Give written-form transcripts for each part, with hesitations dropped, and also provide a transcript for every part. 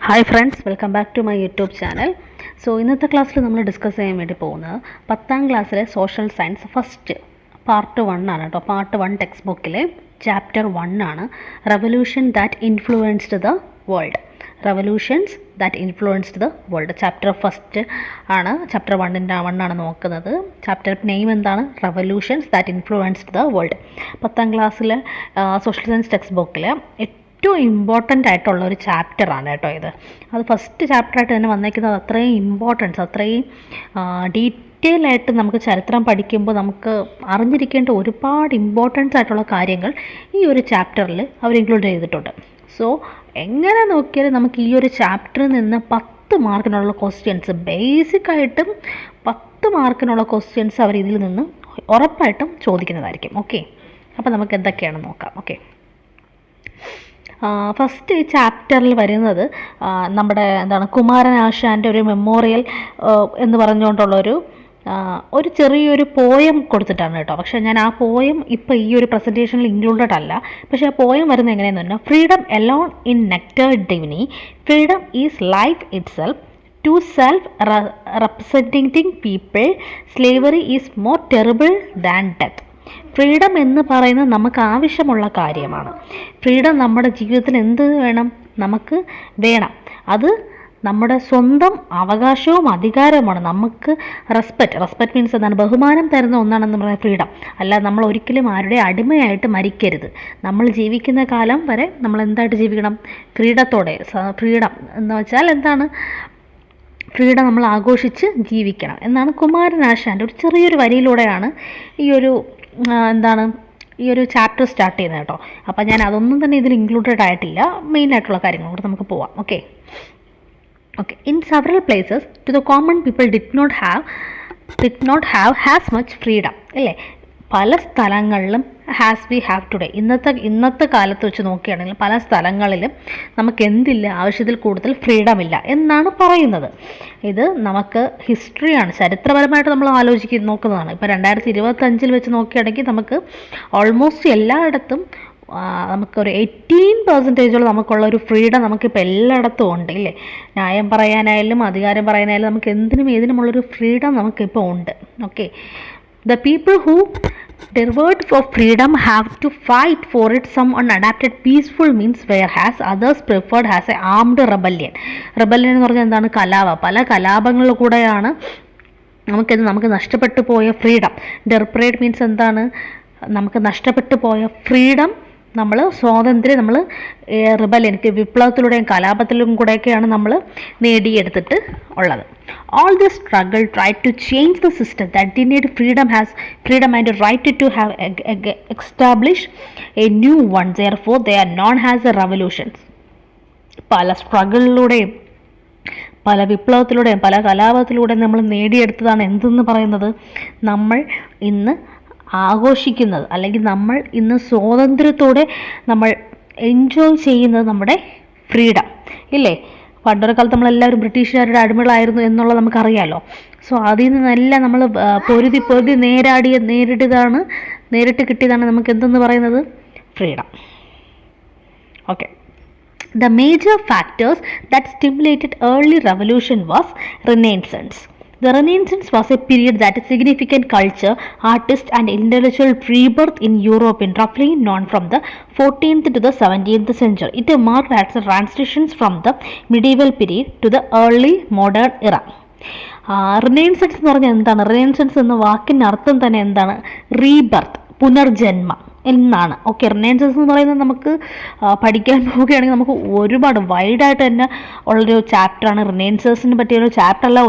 Hi friends, welcome back to my YouTube channel. So ഇന്നത്തെ ക്ലാസ്സിൽ നമ്മൾ ഡിസ്കസ് ചെയ്യാൻ വേണ്ടി പോകുന്നത് 10ാം ക്ലാസ്സിലെ സോഷ്യൽ സയൻസ് ഫസ്റ്റ് പാർട്ട് 1 ആണ് കേട്ടോ. പാർട്ട് 1 ടെക്സ്റ്റ് ബുക്കിലെ ചാപ്റ്റർ 1 ആണ്, revolution that influenced the world. Revolutions that influenced the world chapter first ആണ്. ചാപ്റ്റർ 1 ആണ് നോക്കുന്നത്. ചാപ്റ്റർ നെയിം എന്താണ്? Revolutions that influenced the world. 10ാം ക്ലാസ്സിലെ സോഷ്യൽ സയൻസ് ടെക്സ്റ്റ് ബുക്കിൽ ഏറ്റവും ഇമ്പോർട്ടൻ്റ് ആയിട്ടുള്ള ഒരു ചാപ്റ്ററാണ് കേട്ടോ ഇത്. അത് ഫസ്റ്റ് ചാപ്റ്ററായിട്ട് തന്നെ വന്നേക്കുന്നത്. അത്രയും ഇമ്പോർട്ടൻസ്, അത്രയും ഡീറ്റെയിൽ ആയിട്ട് നമുക്ക് ചരിത്രം പഠിക്കുമ്പോൾ നമുക്ക് അറിഞ്ഞിരിക്കേണ്ട ഒരുപാട് ഇമ്പോർട്ടൻസ് ആയിട്ടുള്ള കാര്യങ്ങൾ ഈ ഒരു ചാപ്റ്ററിൽ അവർ ഇൻക്ലൂഡ് ചെയ്തിട്ടുണ്ട്. സോ എങ്ങനെ നോക്കിയാലും നമുക്ക് ഈ ഒരു ചാപ്റ്ററിൽ നിന്ന് 10 മാർക്കിനുള്ള ക്വസ്റ്റ്യൻസ്, ബേസിക്കായിട്ടും 10 മാർക്കിനുള്ള ക്വസ്റ്റ്യൻസ് അവർ ഇതിൽ നിന്ന് ഉറപ്പായിട്ടും ചോദിക്കുന്നതായിരിക്കും. ഓക്കെ, അപ്പോൾ നമുക്ക് എന്തൊക്കെയാണെന്ന് നോക്കാം. ഓക്കെ, ഫസ്റ്റ് ഈ ചാപ്റ്ററിൽ വരുന്നത് നമ്മുടെ കുമാരനാശാൻ്റെ ഒരു മെമ്മോറിയൽ എന്ന് പറഞ്ഞുകൊണ്ടുള്ളൊരു ചെറിയൊരു പോയം കൊടുത്തിട്ടാണ് കേട്ടോ. പക്ഷേ ഞാൻ ആ പോയം ഇപ്പോൾ ഈ ഒരു പ്രസൻറ്റേഷനിൽ ഇൻക്ലൂഡഡ് അല്ല. പക്ഷേ ആ പോയം വരുന്നത് എങ്ങനെയാണെന്ന് പറഞ്ഞാൽ, freedom alone in nectar divine, freedom is life itself, to self representing people, slavery is more terrible than death. Freedom എന്ന് പറയുന്നത് നമുക്ക് ആവശ്യമുള്ള കാര്യമാണ്. ഫ്രീഡം നമ്മുടെ ജീവിതത്തിൽ എന്ത് വേണം? നമുക്ക് വേണം. അത് നമ്മുടെ സ്വന്തം അവകാശവും അധികാരവുമാണ്. നമുക്ക് റെസ്പെക്റ്റ് മീൻസ് എന്താണ്? ബഹുമാനം തരുന്ന ഒന്നാണെന്ന് പറയുന്നത് ഫ്രീഡം. അല്ല, നമ്മൾ ഒരിക്കലും ആരുടെ അടിമയായിട്ട് മരിക്കരുത്. നമ്മൾ ജീവിക്കുന്ന കാലം വരെ നമ്മൾ എന്തായിട്ട് ജീവിക്കണം? ഫ്രീഡത്തോടെ. ഫ്രീഡം എന്ന് വെച്ചാൽ എന്താണ്? ഫ്രീഡം നമ്മൾ ആഘോഷിച്ച് ജീവിക്കണം എന്നാണ് കുമാരനാശാൻ്റെ ഒരു ചെറിയൊരു വരിയിലൂടെയാണ് ഈ ഒരു ചാപ്റ്റർ സ്റ്റാർട്ട് ചെയ്യുന്നത് കേട്ടോ. അപ്പോൾ ഞാൻ അതൊന്നും തന്നെ ഇതിൽ ഇൻക്ലൂഡഡ് ആയിട്ടില്ല. മെയിനായിട്ടുള്ള കാര്യങ്ങളോട് നമുക്ക് പോവാം. Okay, in several places to the common people did not have has much freedom. അല്ലേ? പല സ്ഥലങ്ങളിലും ഹാസ് വി ഹാവ് ടുഡേ, ഇന്നത്തെ കാലത്ത് വെച്ച് നോക്കുകയാണെങ്കിൽ പല സ്ഥലങ്ങളിലും നമുക്ക് എന്തില്ല? ആവശ്യത്തിൽ കൂടുതൽ ഫ്രീഡം ഇല്ല എന്നാണ് പറയുന്നത്. ഇത് നമുക്ക് ഹിസ്റ്ററിയാണ്, ചരിത്രപരമായിട്ട് നമ്മൾ നോക്കുന്നതാണ്. ഇപ്പോൾ 2025 വെച്ച് നോക്കുകയാണെങ്കിൽ നമുക്ക് ഓൾമോസ്റ്റ് എല്ലായിടത്തും നമുക്കൊരു 18% നമുക്കുള്ള ഒരു ഫ്രീഡം നമുക്കിപ്പോൾ എല്ലായിടത്തും ഉണ്ട്. ഇല്ലേ? ന്യായം പറയാനായാലും അധികാരം പറയാനായാലും നമുക്ക് എന്തിനും ഏതിനുമുള്ളൊരു ഫ്രീഡം നമുക്കിപ്പോൾ ഉണ്ട്. Okay, the people who derived for freedom have to fight for it. Some unadapted peaceful means, whereas others preferred as a armed rebellion. rebellion എന്ന് പറഞ്ഞാൽ എന്താണ്? പല കലാപങ്ങളിൽ കൂടെയാണ് നമുക്ക് നഷ്ടപ്പെട്ടു പോയ ഫ്രീഡം. ഡെറിപ്പറേറ്റ് മീൻസ് എന്താണ്? നമുക്ക് നഷ്ടപ്പെട്ടു പോയ ഫ്രീഡം, സ്വാതന്ത്ര്യം നമ്മൾ റിബല്യൻ, വിപ്ലവത്തിലൂടെയും കലാപത്തിലും കൂടെയൊക്കെയാണ് നമ്മൾ നേടിയെടുത്തിട്ട് ഉള്ളത്. All this struggle tried to change the system that denied freedom and the right to have established a new one. Therefore, they are known as the revolutions. പല സ്ട്രഗിളിലൂടെയും പല വിപ്ലവത്തിലൂടെയും പല കലാപത്തിലൂടെയും നമ്മൾ നേടിയെടുത്തതാണ് എന്തെന്ന് പറയുന്നത്? നമ്മൾ ഇന്ന് ആഘോഷിക്കുന്നത്, അല്ലെങ്കിൽ നമ്മൾ ഇന്ന് സ്വാതന്ത്ര്യത്തോടെ നമ്മൾ എൻജോയ് ചെയ്യുന്നത് നമ്മുടെ ഫ്രീഡം. ഇല്ലേ? പണ്ടൊരു കാലത്ത് നമ്മളെല്ലാവരും ബ്രിട്ടീഷുകാരുടെ അടിമകളായിരുന്നു എന്നുള്ളത് നമുക്കറിയാമല്ലോ. സോ അതിൽ നിന്നെല്ലാം നമ്മൾ പൊരുതി നേരിട്ട് കിട്ടിയതാണ് നമുക്ക് എന്തെന്ന് പറയുന്നത്? Freedom. Okay, the major factors that stimulated early revolution was Renaissance. The Renaissance was a period that significant culture, artists and intellectual rebirth in Europe, roughly known from the 14th to the 17th century. It marked as a transition from the medieval period to the early modern era. Renaissance എന്ന് പറഞ്ഞാൽ എന്താണ്? Renaissance എന്ന വാക്കിൻ്റെ അർത്ഥം തന്നെ എന്താണ്? Rebirth, പുനർജന്മം എന്നാണ്. Okay, renaissance എന്ന് പറയുന്നത് നമുക്ക് പഠിക്കാൻ പോവുകയാണെങ്കിൽ നമുക്ക് ഒരുപാട് വൈഡായിട്ട് തന്നെ ഉള്ളൊരു ചാപ്റ്ററാണ്. റിനൈൻസൻസിനെ പറ്റിയൊരു ചാപ്റ്ററല്ല,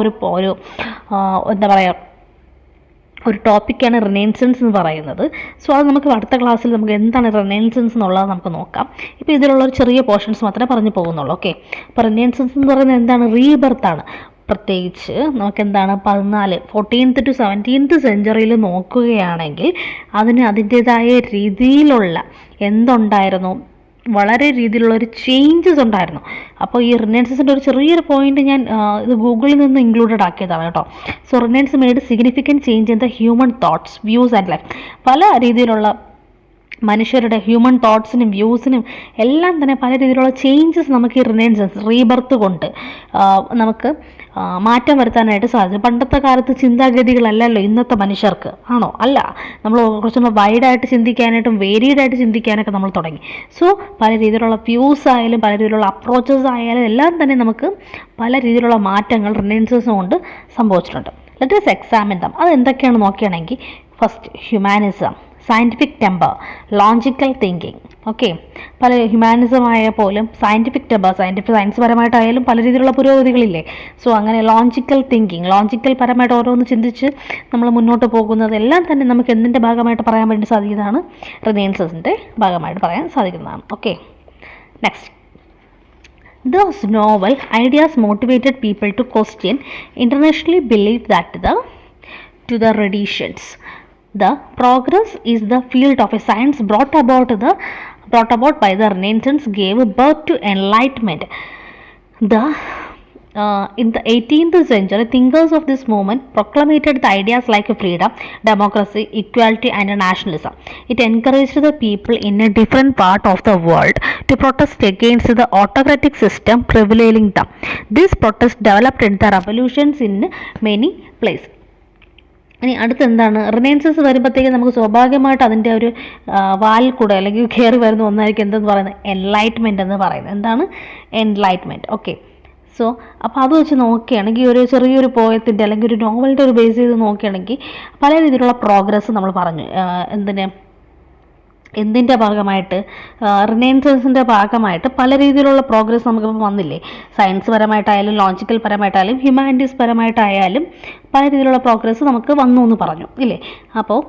ഒരു ടോപ്പിക്കാണ് റിനൈൻസൻസ് എന്ന് പറയുന്നത്. സോ അത് നമുക്ക് അടുത്ത ക്ലാസ്സിൽ നമുക്ക് എന്താണ് റിനൈൻസൻസ് എന്നുള്ളത് നമുക്ക് നോക്കാം. ഇപ്പോൾ ഇതിലുള്ള ഒരു ചെറിയ പോർഷൻസ് മാത്രമേ പറഞ്ഞു പോകുന്നുള്ളൂ. ഓക്കെ, അപ്പോൾ റിനൈൻസൻസ് എന്ന് പറയുന്നത് എന്താണ്? റീബർത്താണ്. പ്രത്യേകിച്ച് നമുക്കെന്താണ് 14th to 17th സെഞ്ച്വറിയിൽ നോക്കുകയാണെങ്കിൽ അതിൻ്റേതായ രീതിയിലുള്ള എന്തുണ്ടായിരുന്നു? വളരെ രീതിയിലുള്ളൊരു ചേഞ്ചസ് ഉണ്ടായിരുന്നു. അപ്പോൾ ഈ റിനൈൻസൻസിൻ്റെ ഒരു ചെറിയൊരു പോയിന്റ് ഞാൻ ഇത് ഗൂഗിളിൽ നിന്ന് ഇൻക്ലൂഡഡ് ആക്കിയതാണ് കേട്ടോ. So Renaissance made significant change in the human thoughts, views and life. പല രീതിയിലുള്ള മനുഷ്യരുടെ ഹ്യൂമൻ തോട്ട്സിനും വ്യൂസിനും എല്ലാം തന്നെ പല രീതിയിലുള്ള ചേഞ്ചസ് നമുക്ക് ഈ റിനൈസൻസ് റീബർത്ത് കൊണ്ട് നമുക്ക് മാറ്റം വരുത്താനായിട്ട് സാധിച്ചു. പണ്ടത്തെ കാലത്ത് ചിന്താഗതികളല്ലല്ലോ ഇന്നത്തെ മനുഷ്യർക്ക്, ആണോ? അല്ല. നമ്മൾ കുറച്ചുകൂടെ വൈഡായിട്ട് ചിന്തിക്കാനായിട്ടും വേരിയഡായിട്ട് ചിന്തിക്കാനൊക്കെ നമ്മൾ തുടങ്ങി. സോ പല രീതിയിലുള്ള വ്യൂസ് ആയാലും പല രീതിയിലുള്ള അപ്രോച്ചസ് ആയാലും എല്ലാം തന്നെ നമുക്ക് പല രീതിയിലുള്ള മാറ്റങ്ങൾ റിനൈസൻസ് കൊണ്ട് സംഭവിച്ചിട്ടുണ്ട്. Let us examine dum. അത് എന്തൊക്കെയാണ് നോക്കുകയാണെങ്കിൽ, first humanism, scientific temper, logical thinking. Okay, പല ഹ്യൂമാനിസം ആയ പോലും സയൻറ്റിഫിക് ടെമ്പർ, സയൻസ് പരമായിട്ടായാലും പല രീതിയിലുള്ള പുരോഗതികളില്ലേ. സോ അങ്ങനെ ലോജിക്കൽ തിങ്കിങ്, ലോജിക്കൽ പരമായിട്ട് ഓരോന്ന് ചിന്തിച്ച് നമ്മൾ മുന്നോട്ട് പോകുന്നത് എല്ലാം തന്നെ നമുക്ക് എന്തിൻ്റെ ഭാഗമായിട്ട് പറയാൻ വേണ്ടി സാധിക്കുന്നതാണ്? റിനൈസൻസിൻ്റെ ഭാഗമായിട്ട് പറയാൻ സാധിക്കുന്നതാണ്. Okay, next. Those novel ideas motivated people to question internationally belief that to the traditions. The progress is the field of a science brought about by the Renaissance gave birth to enlightenment. In the 18th century, thinkers of this movement proclaimed the ideas like freedom, democracy, equality, and nationalism. It encouraged the people in a different part of the world to protest against the autocratic system prevailing them. These protests developed into revolutions in many places. ഇനി അടുത്ത് എന്താണ്? Renaissance വരുമ്പോഴത്തേക്ക് നമുക്ക് സ്വാഭാവികമായിട്ട് അതിൻ്റെ ഒരു വാൽ കൂടെ അല്ലെങ്കിൽ കയറി വരുന്ന ഒന്നായിരിക്കും എന്തെന്ന് പറയുന്നത്? എൻലൈറ്റ്മെൻറ്റ് എന്ന് പറയുന്നത്. എന്താണ് എൻലൈറ്റ്മെൻറ്റ്? ഓക്കെ, സോ അപ്പോൾ അത് വെച്ച് നോക്കുകയാണെങ്കിൽ ഒരു ചെറിയൊരു പോയത്തിൻ്റെ അല്ലെങ്കിൽ ഒരു നോവലിൻ്റെ ഒരു ബേസ് ചെയ്ത് നോക്കുകയാണെങ്കിൽ പല രീതിയിലുള്ള പ്രോഗ്രസ് നമ്മൾ പറഞ്ഞു. എന്തിൻ്റെ ഭാഗമായിട്ട്? റിനൈസൻസിൻ്റെ ഭാഗമായിട്ട് പല രീതിയിലുള്ള പ്രോഗ്രസ് നമുക്കിപ്പോൾ വന്നില്ലേ. സയൻസ് പരമായിട്ടായാലും ലോജിക്കൽ പരമായിട്ടായാലും ഹ്യൂമാനിറ്റീസ് പരമായിട്ടായാലും പല രീതിയിലുള്ള പ്രോഗ്രസ് നമുക്ക് വന്നു എന്ന് പറഞ്ഞു ഇല്ലേ. അപ്പോൾ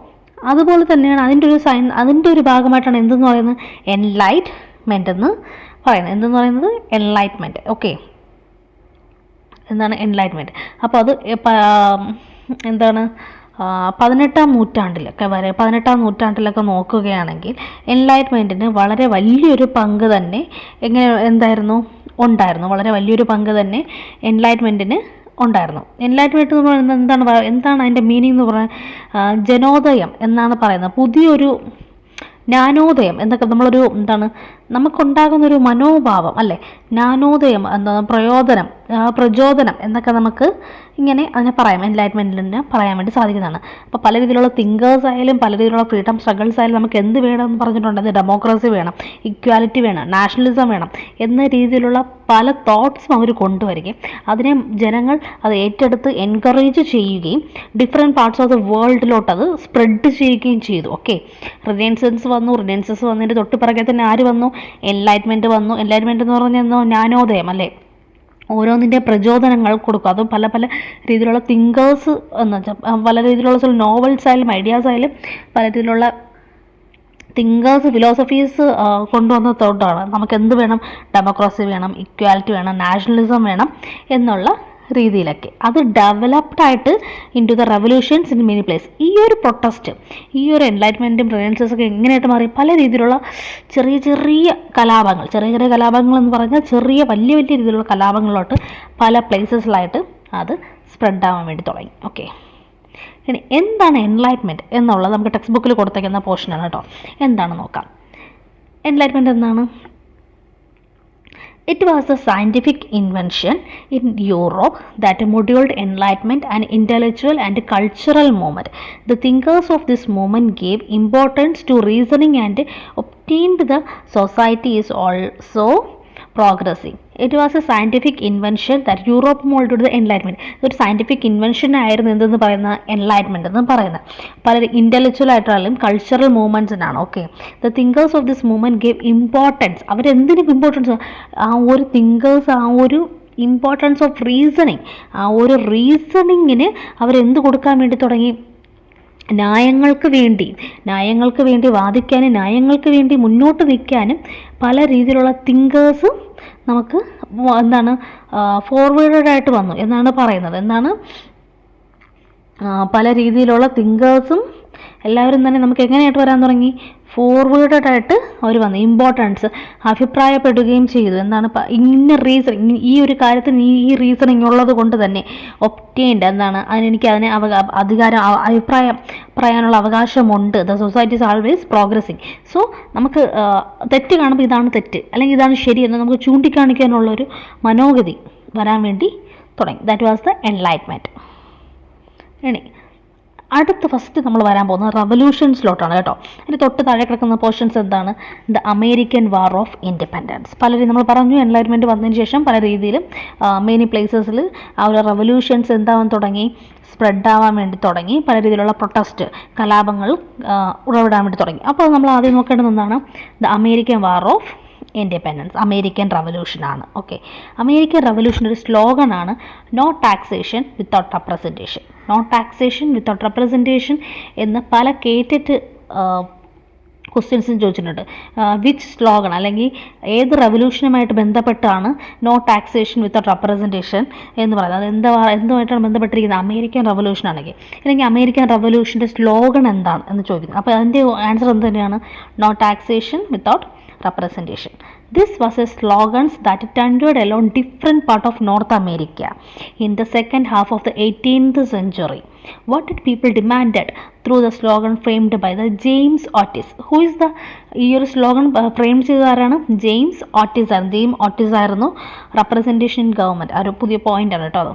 അതുപോലെ തന്നെയാണ് അതിൻ്റെ ഒരു ഭാഗമായിട്ടാണ് എന്തെന്ന് പറയുന്നത്? എൻലൈറ്റ്മെൻ്റ് എന്ന് പറയുന്നത്. എന്തെന്ന് പറയുന്നത്? എൻലൈറ്റ്മെൻറ്റ്. ഓക്കെ, എന്താണ് എൻലൈറ്റ്മെൻറ്റ്? അപ്പോൾ അത് എന്താണ് 18ാം നൂറ്റാണ്ടിലൊക്കെ നോക്കുകയാണെങ്കിൽ എൻലൈറ്റ്മെൻറ്റിന് വളരെ വലിയൊരു പങ്ക് തന്നെ ഉണ്ടായിരുന്നു. വളരെ വലിയൊരു പങ്ക് തന്നെ എൻലൈറ്റ്മെൻറ്റിന് ഉണ്ടായിരുന്നു. എൻലൈറ്റ്മെൻറ്റ് എന്ന് പറയുന്നത് എന്താണ് അതിൻ്റെ മീനിങ് എന്ന് പറഞ്ഞാൽ ജനോദയം എന്നാണ് പറയുന്നത്. പുതിയൊരു ജ്ഞാനോദയം എന്നൊക്കെ നമ്മളൊരു നമുക്കുണ്ടാകുന്നൊരു മനോഭാവം അല്ലേ. ജ്ഞാനോദയം പ്രചോദനം എന്നൊക്കെ നമുക്ക് ഇങ്ങനെ അതിനെ പറയാം. എൻലൈറ്റ്മെൻറ്റിനെ പറയാൻ വേണ്ടി സാധിക്കുന്നതാണ്. അപ്പോൾ പല രീതിയിലുള്ള തിങ്കേഴ്സ് ആയാലും പല രീതിയിലുള്ള ഫ്രീഡം സ്ട്രഗിൾസ് ആയാലും നമുക്ക് എന്ത് വേണമെന്ന് പറഞ്ഞിട്ടുണ്ടെങ്കിൽ ഡെമോക്രസി വേണം, ഇക്വാലിറ്റി വേണം, നാഷണലിസം വേണം എന്ന രീതിയിലുള്ള പല തോട്ട്സും അവർ കൊണ്ടുവരികയും അതിനെ ജനങ്ങൾ അത് ഏറ്റെടുത്ത് എൻകറേജ് ചെയ്യുകയും ഡിഫറെൻറ്റ് പാർട്സ് ഓഫ് ദ വേൾഡിലോട്ട് അത് സ്പ്രെഡ് ചെയ്യുകയും ചെയ്തു. ഓക്കെ, റിനൈസൻസ് വന്നതിൻ്റെ തൊട്ട് പിറകെ തന്നെ ആര് വന്നു? എൻലൈറ്റ്മെൻറ്റ് വന്നു. എൻലൈറ്റ്മെൻറ്റ് എന്ന് പറഞ്ഞാൽ ജ്ഞാനോദയം അല്ലേ. ഓരോന്നിൻ്റെ പ്രചോദനങ്ങൾ കൊടുക്കും. അതും പല പല രീതിയിലുള്ള തിങ്കേഴ്സ് എന്ന് വെച്ചാൽ പല രീതിയിലുള്ള നോവൽസ് ആയാലും ഐഡിയാസ് ആയാലും പല രീതിയിലുള്ള തിങ്കേഴ്സ് ഫിലോസഫീസ് കൊണ്ടുവന്നതോടാണ് നമുക്ക് എന്ത് വേണം? ഡെമോക്രസി വേണം, ഇക്വാലിറ്റി വേണം, നാഷണലിസം വേണം എന്നുള്ള രീതിയിലൊക്കെ അത് ഡെവലപ്ഡ് ആയിട്ട് in to the revolutions in many place. ഈ ഒരു പ്രൊട്ടസ്റ്റ്, ഈ ഒരു എൻലൈറ്റ്മെൻറ്റും റിനൈസൻസൊക്കെ എങ്ങനെയായിട്ട് മാറി? പല രീതിയിലുള്ള ചെറിയ ചെറിയ കലാപങ്ങൾ എന്ന് പറഞ്ഞാൽ വലിയ രീതിയിലുള്ള കലാപങ്ങളിലോട്ട് പല പ്ലേസസിലായിട്ട് അത് സ്പ്രെഡ് ആവാൻ വേണ്ടി തുടങ്ങി. ഓക്കെ, ഇനി എന്താണ് എൻലൈറ്റ്മെൻറ്റ് എന്നുള്ളത് നമുക്ക് ടെക്സ്റ്റ് ബുക്കിൽ കൊടുത്തേക്കുന്ന പോർഷനാണ് കേട്ടോ. എന്താണെന്ന് നോക്കാം. എൻലൈറ്റ്മെൻറ്റ് എന്താണ്? It was a scientific invention in Europe that modeled enlightenment and intellectual and cultural movement. The thinkers of this movement gave importance to reasoning and obtained the society is also progressing. It was a scientific invention that Europe molded the enlightenment. ഒരു scientific invention ആയിരുന്നു എന്തെന്ന് പറയുന്ന enlightenment എന്ന് പറയുന്നത്. പല intellectual ആയിട്ടുള്ള cultural മൂവ്മെൻറ്റ്സിനാണ്. Okay, the thinkers of this movement gave importance. അവരെന്തിനും ഇമ്പോർട്ടൻസ്? ആ ഒരു തിങ്കേഴ്സ് ആ ഒരു ഇമ്പോർട്ടൻസ് ഓഫ് റീസണിങ്, ആ ഒരു റീസണിങ്ങിന് അവരെന്ത് കൊടുക്കാൻ വേണ്ടി തുടങ്ങി? ന്യായങ്ങൾക്ക് വേണ്ടി വാദിക്കാനും ന്യായങ്ങൾക്ക് വേണ്ടി മുന്നോട്ട് നിൽക്കാനും പല രീതിയിലുള്ള തിങ്കേഴ്സും നമുക്ക് ഫോർവേഡഡ് ആയിട്ട് വന്നു എന്നാണ് പറയുന്നത്. പല രീതിയിലുള്ള തിങ്കേഴ്സും എല്ലാവരും തന്നെ നമുക്ക് എങ്ങനെയായിട്ട് വരാൻ തുടങ്ങി? ഫോർവേഡഡ് ആയിട്ട് അവർ വന്നു, ഇമ്പോർട്ടൻസ് അഭിപ്രായപ്പെടുകയും ചെയ്തു. എന്താണ് ഇന്ന റീസൺ, ഈ ഒരു കാര്യത്തിന് ഈ റീസണിങ് ഉള്ളത് കൊണ്ട് തന്നെ ഒപ്റ്റെയിൻഡ് എന്താണ് അതിനെനിക്ക് അതിനെ അധികാരം അഭിപ്രായം പറയാനുള്ള അവകാശമുണ്ട്. The society is always progressing. So നമുക്ക് തെറ്റ് കാണുമ്പോൾ ഇതാണ് തെറ്റ് അല്ലെങ്കിൽ ഇതാണ് ശരി എന്ന് നമുക്ക് ചൂണ്ടിക്കാണിക്കാനുള്ളൊരു മനോഗതി വരാൻ വേണ്ടി തുടങ്ങി. That was the enlightenment. ഇനി അടുത്ത ഫസ്റ്റ് നമ്മൾ വരാൻ പോകുന്നത് റവല്യൂഷൻസിലോട്ടാണ് കേട്ടോ. അതിന് തൊട്ട് താഴെ കിടക്കുന്ന പോർഷൻസ് എന്താണ്? The American war of independence. പലരും നമ്മൾ പറഞ്ഞു എൻലൈറ്റ്മെൻറ്റ് വന്നതിന് ശേഷം പല രീതിയിലും മെനി പ്ലേസസിൽ ആ ഒരു റവല്യൂഷൻസ് എന്താവാൻ തുടങ്ങി, സ്പ്രെഡ് ആവാൻ വേണ്ടി തുടങ്ങി. പല രീതിയിലുള്ള പ്രൊട്ടസ്റ്റ് കലാപങ്ങൾ ഉറവിടാൻ വേണ്ടി തുടങ്ങി. അപ്പോൾ നമ്മൾ ആദ്യം നോക്കേണ്ടത് എന്താണ്? The American war of independence, American റവല്യൂഷനാണ്. ഓക്കെ, അമേരിക്കൻ റവല്യൂഷൻ ഒരു സ്ലോഗനാണ്, no taxation without representation. No taxation without representation എന്ന് പല കേട്ടിട്ട് ക്വസ്റ്റ്യൻസും ചോദിച്ചിട്ടുണ്ട്. വിച്ച് സ്ലോഗൺ അല്ലെങ്കിൽ ഏത് റവല്യൂഷനുമായിട്ട് ബന്ധപ്പെട്ടാണ് നോ ടാക്സേഷൻ വിത്തൗട്ട് റെപ്രസെൻറ്റേഷൻ എന്ന് പറയുന്നത്? അത് എന്തുമായിട്ടാണ് ബന്ധപ്പെട്ടിരിക്കുന്നത്? അമേരിക്കൻ റവല്യൂഷൻ ആണെങ്കിൽ, അല്ലെങ്കിൽ അമേരിക്കൻ റവല്യൂഷൻ്റെ സ്ലോഗൺ എന്താണ് എന്ന് ചോദിക്കുന്നത്. അപ്പോൾ അതിൻ്റെ ആൻസർ എന്ത് തന്നെയാണ്? No taxation without representation. This was a slogan that thundered along different part of North America in the second half of the 18th century. What did people demanded through the slogan framed by the James Otis? Who is the ഈ ഒരു slogan frame ചെയ്തതാരാണ്? James Otis ആണ്. Otis ആയിരുന്നു representation in government. ഒരു പുതിയ point ആണ് കേട്ടോ അത്.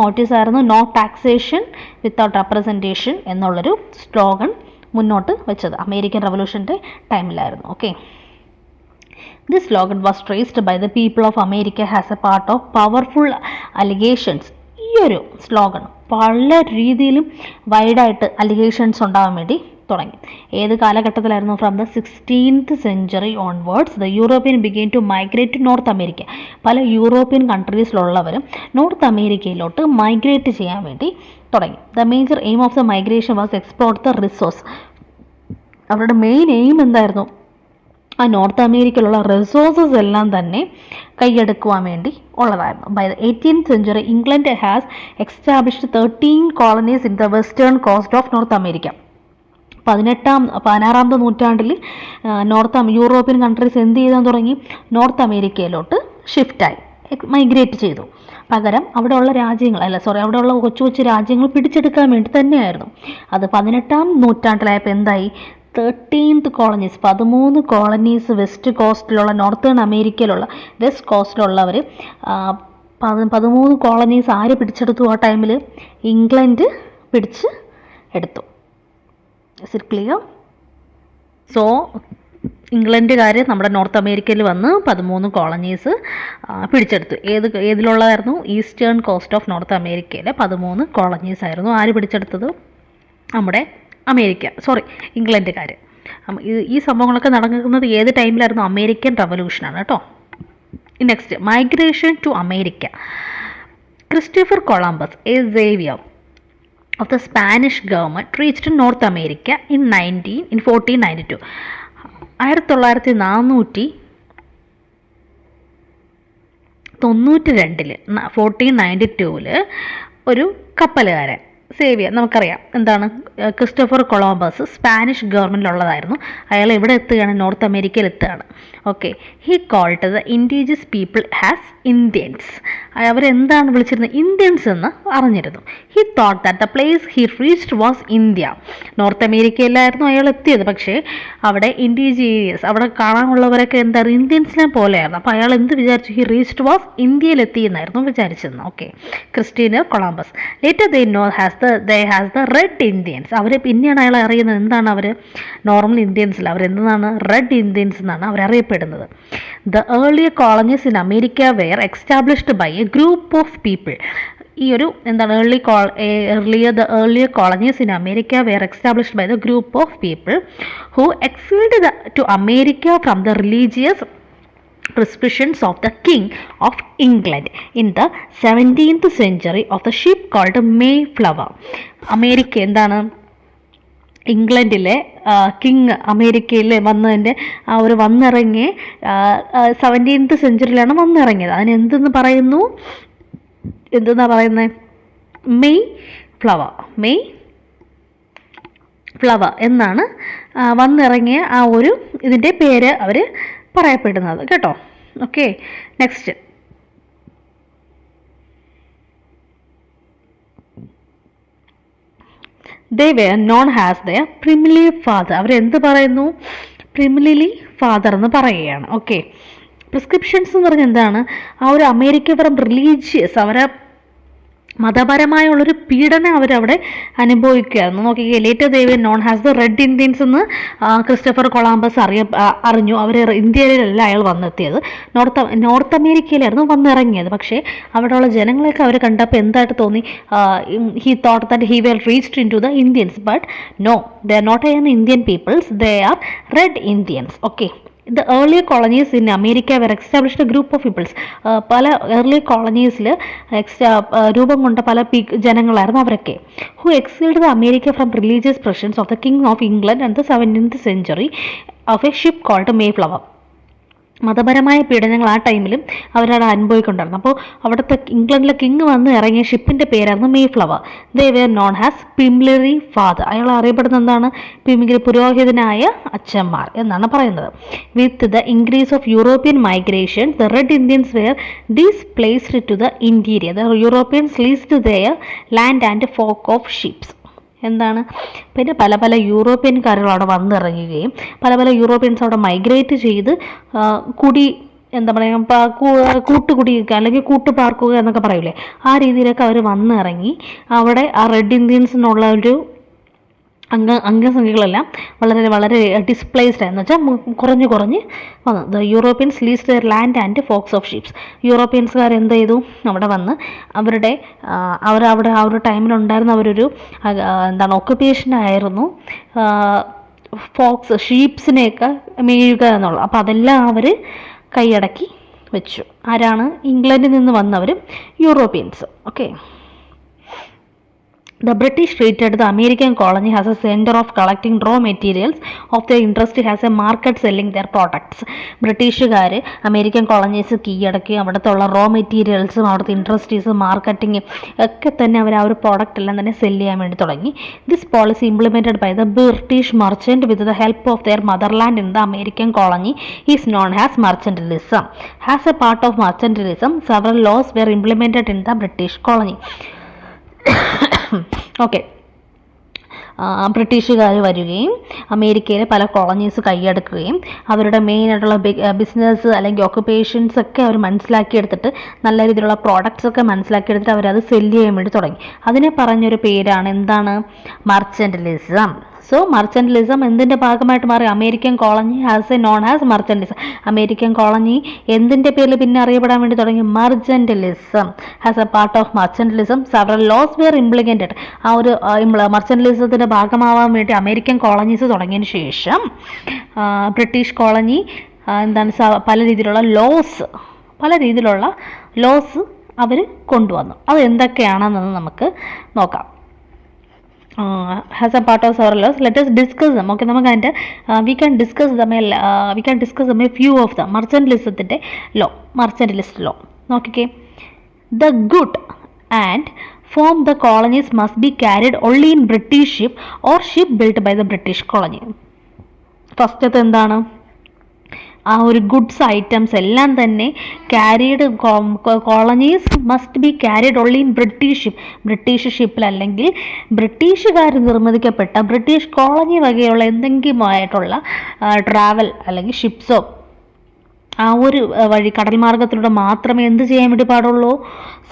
ഓട്ടിസ് ആയിരുന്നു നോ ടാക്സേഷൻ വിത്തൗട്ട് റെപ്രസെൻറ്റേഷൻ എന്നുള്ളൊരു സ്ലോഗൻ മുന്നോട്ട് വെച്ചത് അമേരിക്കൻ റവല്യൂഷൻ്റെ ടൈമിലായിരുന്നു. Okay, this slogan was traced by the people of America as a part of powerful allegations. ഈ ഒരു സ്ലോഗൻ പല രീതിയിലും വൈഡായിട്ട് അലിഗേഷൻസ് ഉണ്ടാകാൻ വേണ്ടി തുടങ്ങി. ഏത് കാലഘട്ടത്തിലായിരുന്നു? From the 16th century onwards the European began to migrate to North America. പല യൂറോപ്യൻ കൺട്രീസിലുള്ളവരും നോർത്ത് അമേരിക്കയിലോട്ട് മൈഗ്രേറ്റ് ചെയ്യാൻ വേണ്ടി തുടങ്ങി. The major aim of the migration was explore the resource. അവരുടെ മെയിൻ എയിം എന്തായിരുന്നു? ആ നോർത്ത് അമേരിക്കയിലുള്ള റിസോഴ്സസ് എല്ലാം തന്നെ കൈയെടുക്കുവാൻ വേണ്ടി ഉള്ളതായിരുന്നു. By the 18th century England has established 13 colonies in the western coast of North America. 16ാം നൂറ്റാണ്ടിൽ യൂറോപ്യൻ കൺട്രീസ് എന്ത് ചെയ്താൻ തുടങ്ങി? നോർത്ത് അമേരിക്കയിലോട്ട് ഷിഫ്റ്റായി, മൈഗ്രേറ്റ് ചെയ്തു. പകരം അവിടെയുള്ള അവിടെയുള്ള കൊച്ചു കൊച്ചു രാജ്യങ്ങൾ പിടിച്ചെടുക്കാൻ വേണ്ടി തന്നെയായിരുന്നു. അത് 18ാം നൂറ്റാണ്ടിലായപ്പോൾ എന്തായി? 13th കോളനീസ്, 13 കോളനീസ് വെസ്റ്റ് കോസ്റ്റിലുള്ള നോർത്തേൺ അമേരിക്കയിലുള്ള വെസ്റ്റ് കോസ്റ്റിലുള്ളവർ 13 കോളനീസ് ആര് പിടിച്ചെടുത്തു? ആ ടൈമിൽ ഇംഗ്ലണ്ട് പിടിച്ച് എടുത്തു. Is it clear? സോ ഇംഗ്ലണ്ടുകാർ നമ്മുടെ നോർത്ത് അമേരിക്കയിൽ വന്ന് 13 കോളനീസ് പിടിച്ചെടുത്തു. ഏതിലുള്ളതായിരുന്നു? ഈസ്റ്റേൺ കോസ്റ്റ് ഓഫ് നോർത്ത് അമേരിക്കയിലെ 13 കോളനീസ് ആയിരുന്നു ആര് പിടിച്ചെടുത്തത്? നമ്മുടെ ഇംഗ്ലണ്ടുകാർ. ഈ സംഭവങ്ങളൊക്കെ നടക്കുന്നത് ഏത് ടൈമിലായിരുന്നു? അമേരിക്കൻ റവല്യൂഷനാണ് കേട്ടോ. Next, migration to America. Christopher Columbus, a saviour of the Spanish government, reached North America in 1492. 1492 ഒരു കപ്പലുകാരൻ സേവിയർ, നമുക്കറിയാം എന്താണ്, ക്രിസ്റ്റഫർ കൊളംബസ് സ്പാനിഷ് ഗവൺമെൻറ്റിലുള്ളതായിരുന്നു. അയാൾ എവിടെ എത്തുകയാണ്? നോർത്ത് അമേരിക്കയിൽ എത്തുകയാണ്. Okay, he called the indigenous people has Indians. അവരെന്താണ് വിളിച്ചിരുന്നത്? ഇന്ത്യൻസ് എന്ന് അറിഞ്ഞിരുന്നു. He thought that the place he reached was India. North അമേരിക്കയിലായിരുന്നു അയാൾ എത്തിയത്, പക്ഷേ അവിടെ ഇൻഡിജീനിയസ്, അവിടെ കാണാനുള്ളവരൊക്കെ എന്തായിരുന്നു? ഇന്ത്യൻസിനെ പോലെയായിരുന്നു. അപ്പോൾ അയാൾ എന്ത് വിചാരിച്ചു? ഹി റീച്ച്ഡ് വാസ് ഇന്ത്യയിലെത്തി എന്നായിരുന്നു വിചാരിച്ചിരുന്നത്. ഓക്കെ, ക്രിസ്റ്റീനർ Columbus. Later they as the red Indians. അവർ പിന്നെയാണ് അയാൾ അറിയുന്നത് എന്താണ് അവർ നോർമൽ ഇന്ത്യൻസിൽ അവരെന്താണ് റെഡ് ഇന്ത്യൻസ് എന്നാണ് അവരറിയപ്പെടുന്നത്. The earlier colonies in America were established by a group of people. ഈ ഒരു എന്താണ് the earlier colonies in America were established by the group of people who exiled to America from the religious prescriptions of the King of England in the 17th century of the ship called Mayflower. America എന്താണ്? ഇംഗ്ലണ്ടിലെ king അമേരിക്കയിൽ വന്നതിൻ്റെ ഒരു വന്നിറങ്ങി 17th സെഞ്ചുറിയിലാണ് വന്നിറങ്ങിയത്. അതിനെന്തെന്ന് പറയുന്നു? എന്തെന്നാ പറയുന്നത്? May flower എന്നാണ് വന്നിറങ്ങിയ ആ ഒരു ഇതിൻ്റെ പേര് അവർ പറയപ്പെടുന്നത് കേട്ടോ. Okay, next they were known as their primarily father. അവരെന്ത് പറയുന്നു? പ്രിമിലി ഫാദർ എന്ന് പറയുകയാണ്. ഓക്കെ, പ്രിസ്ക്രിപ്ഷൻസ് എന്ന് പറഞ്ഞാൽ എന്താണ്? ആ ഒരു അമേരിക്ക ഫ്രം റിലീജിയസ്, അവരെ മതപരമായുള്ളൊരു പീഡനം അവരവിടെ അനുഭവിക്കുകയായിരുന്നു. നോക്കിക്കേ, later they were known has the red Indians എന്ന് ക്രിസ്റ്റഫർ കൊളംബസ് അറിഞ്ഞു. അവർ ഇന്ത്യയിലല്ല അയാൾ വന്നെത്തിയത്, നോർത്ത് അമേരിക്കയിലായിരുന്നു വന്നിറങ്ങിയത്. പക്ഷേ അവിടെയുള്ള ജനങ്ങളെയൊക്കെ അവർ കണ്ടപ്പോൾ എന്തായിട്ട് തോന്നി? He thought that he will reached in to the Indians, but no, they are not an Indian peoples, they are red Indians. Okay, the earlier colonies in America were established a group of peoples. പല early coloniesൽ രൂപം കൊണ്ട പല ജനങ്ങളായിരുന്നു അവരൊക്കെ. who exiled the America from religious pressures of the King of England and the 17th century of a ship called Mayflower. മതപരമായ പീഡനങ്ങൾ ആ ടൈമിലും അവരവിടെ അനുഭവിക്കൊണ്ടിരുന്നു. അപ്പോൾ അവിടുത്തെ ഇംഗ്ലണ്ടിലെ കിങ് വന്ന് ഇറങ്ങിയ ഷിപ്പിൻ്റെ പേരായിരുന്നു Mayflower. They were known as pilgrim father. അയാൾ അറിയപ്പെടുന്ന എന്താണ്? പുരോഹിതനായ അച്ഛന്മാർ എന്നാണ് പറയുന്നത്. With the increase of European migration the red Indians were displaced to the interior. The Europeans leased their land and folk of ships. എന്താണ്? പിന്നെ പല പല യൂറോപ്യൻകാരുകൾ അവിടെ വന്നിറങ്ങുകയും പല പല യൂറോപ്യൻസ് അവിടെ മൈഗ്രേറ്റ് ചെയ്ത് എന്താ പറയുക, കൂട്ടുകുടിക്കുക അല്ലെങ്കിൽ കൂട്ടുപാർക്കുക എന്നൊക്കെ പറയൂലേ, ആ രീതിയിലൊക്കെ അവർ വന്നിറങ്ങി അവിടെ ആ റെഡ് ഇന്ത്യൻസിനുള്ള ഒരു അംഗസംഖ്യകളെല്ലാം വളരെ വളരെ ഡിസ്പ്ലേസ്ഡ് എന്ന് വെച്ചാൽ കുറഞ്ഞ് വന്നു. The Europeans lease their land and folks of ships. യൂറോപ്യൻസുകാർ എന്ത് ചെയ്തു? അവിടെ വന്ന് അവരവിടെ ആ ഒരു ടൈമിലുണ്ടായിരുന്ന അവരൊരു എന്താണ് ഓക്കുപ്പേഷനായിരുന്നു ഫോക്സ്, ഷീപ്സിനെയൊക്കെ മേയുക എന്നുള്ളത്. അപ്പോൾ അതെല്ലാം അവർ കൈയടക്കി വെച്ചു. ആരാണ്? ഇംഗ്ലണ്ടിൽ നിന്ന് വന്നവരും Europeans. Okay, The British treated the American colony as a center of collecting raw materials of their industry as a market selling their products. ബ്രിട്ടീഷുകാർ അമേരിക്കൻ കോളനീസ് കീഴടക്കി അവിടുത്തെ ഉള്ള റോ മെറ്റീരിയൽസും അവിടുത്തെ ഇൻഡസ്ട്രീസും മാർക്കറ്റിങ്ങും ഒക്കെ തന്നെ അവർ ആ ഒരു പ്രോഡക്റ്റ് എല്ലാം തന്നെ സെല് ചെയ്യാൻ വേണ്ടി തുടങ്ങി. This policy implemented by the British merchant with the help of their motherland in the American colony is known as mercantilism. As a part of mercantilism several laws were implemented in the British colony. Okay, ബ്രിട്ടീഷുകാർ വരികയും അമേരിക്കയിലെ പല colonies കൈയടക്കുകയും അവരുടെ മെയിനായിട്ടുള്ള business അല്ലെങ്കിൽ ഓക്കുപ്പേഷൻസ് ഒക്കെ അവർ മനസ്സിലാക്കിയെടുത്തിട്ട് നല്ല രീതിയിലുള്ള പ്രോഡക്റ്റ്സ് ഒക്കെ മനസ്സിലാക്കിയെടുത്തിട്ട് അവരത് സെല്ല് ചെയ്യാൻ വേണ്ടി തുടങ്ങി. അതിനെ പറഞ്ഞൊരു പേരാണ് എന്താണ്? മർച്ചൻറ്റലിസം. സോ മർച്ചൻറ്റലിസം എന്തിൻ്റെ ഭാഗമായിട്ട് മാറി? American colony has a known as mercantilism. American colony എന്തിൻ്റെ പേരിൽ പിന്നെ അറിയപ്പെടാൻ വേണ്ടി തുടങ്ങി? Mercantilism. As a part of mercantilism several laws were implemented. ആ ഒരു മർച്ചൻറ്റലിസത്തിൻ്റെ ഭാഗമാവാൻ വേണ്ടി അമേരിക്കൻ കോളനീസ് തുടങ്ങിയതിന് ശേഷം ബ്രിട്ടീഷ് കോളനി എന്താണ് പല രീതിയിലുള്ള ലോസ് അവർ കൊണ്ടുവന്നു. അത് എന്തൊക്കെയാണെന്ന് നമുക്ക് നോക്കാം. has a part of several laws. Let us discuss them. Okay, നമുക്ക് അതിൻ്റെ we can discuss them a few of them. മർച്ചൻറ്റലിസത്തിൻ്റെ ലോ, മർച്ചൻറ്റലിസ്റ്റ് ലോ നോക്കിക്കേ. The good and form the colonies must be carried only in British ship or ship built by the British colony. ഫസ്റ്റത്തെ എന്താണ്? ആ ഒരു goods items എല്ലാം തന്നെ carried colonies must be carried only in British ഷിപ്പിൽ അല്ലെങ്കിൽ ബ്രിട്ടീഷുകാർ നിർമ്മിക്കപ്പെട്ട ബ്രിട്ടീഷ് കോളനി വകയുള്ള എന്തെങ്കിലുമായിട്ടുള്ള ട്രാവൽ അല്ലെങ്കിൽ ഷിപ്സോ ആ ഒരു വഴി കടൽ മാർഗത്തിലൂടെ മാത്രമേ എന്ത് ചെയ്യാൻ വേണ്ടി പാടുള്ളൂ?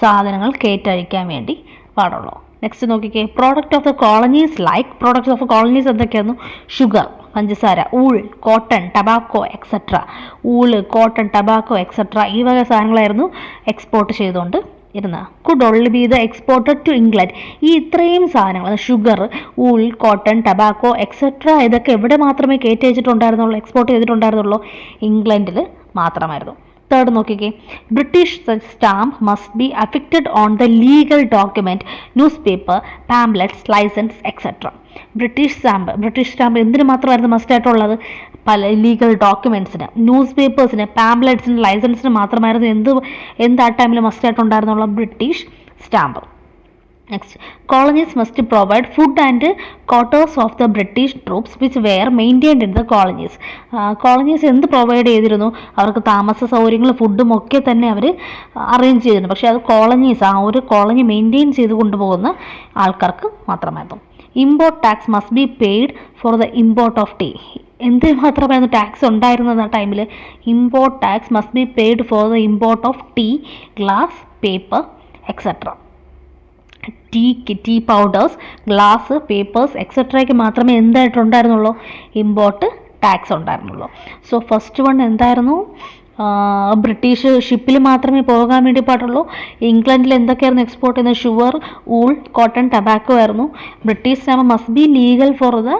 സാധനങ്ങൾ കയറ്റഴിക്കാൻ വേണ്ടി പാടുള്ളൂ. നെക്സ്റ്റ് നോക്കിക്കേ. Product of the colonies like products of colonies എന്തൊക്കെയായിരുന്നു? ഷുഗർ, പഞ്ചസാര, wool, cotton, tobacco etcetera. Wool, cotton, tobacco etcetera ഈ വക സാധനങ്ങളായിരുന്നു എക്സ്പോർട്ട് ചെയ്തുകൊണ്ട് ഇരുന്നത്. Could only be the exported to England. ഈ ഇത്രയും സാധനങ്ങൾ sugar, wool, cotton, tobacco etcetera ഇതൊക്കെ എവിടെ മാത്രമേ കയറ്റി വെച്ചിട്ടുണ്ടായിരുന്നുള്ളൂ, എക്സ്പോർട്ട് ചെയ്തിട്ടുണ്ടായിരുന്നുള്ളൂ? ഇംഗ്ലണ്ടിൽ മാത്രമായിരുന്നു. തേർഡ് നോക്കിക്കേ. British stamp must be affixed on the legal document, newspaper, pamphlets, licence etcetera. British stamp എന്തിനു മാത്രമായിരുന്നു മസ്റ്റായിട്ടുള്ളത്? പല ലീഗൽ ഡോക്യുമെൻറ്റ്സിന്, ന്യൂസ് പേപ്പേഴ്സിന്, പാംപ്ലെറ്റ്സിന്, ലൈസൻസിന് മാത്രമായിരുന്നു എന്ത് ആ ടൈമിൽ മസ്റ്റായിട്ടുണ്ടായിരുന്നുള്ള British stamp. Next, colonies must provide food and quarters of the British troops which were maintained in the colonies. Colonies എന്ത് പ്രൊവൈഡ് ചെയ്തിരുന്നു? അവർക്ക് താമസ സൗകര്യങ്ങളും ഫുഡും ഒക്കെ തന്നെ അവർ അറേഞ്ച് ചെയ്തിരുന്നു. പക്ഷേ അത് കോളനീസ്, ആ ഒരു കോളനി മെയിൻറ്റെയിൻ ചെയ്ത് കൊണ്ടുപോകുന്ന ആൾക്കാർക്ക് മാത്രമായിരുന്നു. Import tax must be paid for the import of tea. എന്തിന് മാത്രമായിരുന്നു ടാക്സ് ഉണ്ടായിരുന്നത് ആ ടൈമിൽ? Import tax must be paid for the import of tea, glass, paper etcetera. Tea powders, glass, papers എക്സെട്രയ്ക്ക് മാത്രമേ എന്തായിട്ടുണ്ടായിരുന്നുള്ളൂ? ഇമ്പോർട്ട് ടാക്സ് ഉണ്ടായിരുന്നുള്ളൂ. സോ ഫസ്റ്റ് വൺ എന്തായിരുന്നു? ബ്രിട്ടീഷ് ഷിപ്പിൽ മാത്രമേ പോകാൻ വേണ്ടി പാടുള്ളൂ. ഇംഗ്ലണ്ടിൽ എന്തൊക്കെയായിരുന്നു എക്സ്പോർട്ട് ചെയ്യുന്നത്? ഷുഗർ, ഊൾ, കോട്ടൺ, ടബാക്കോ ആയിരുന്നു. British stamp must be legal for the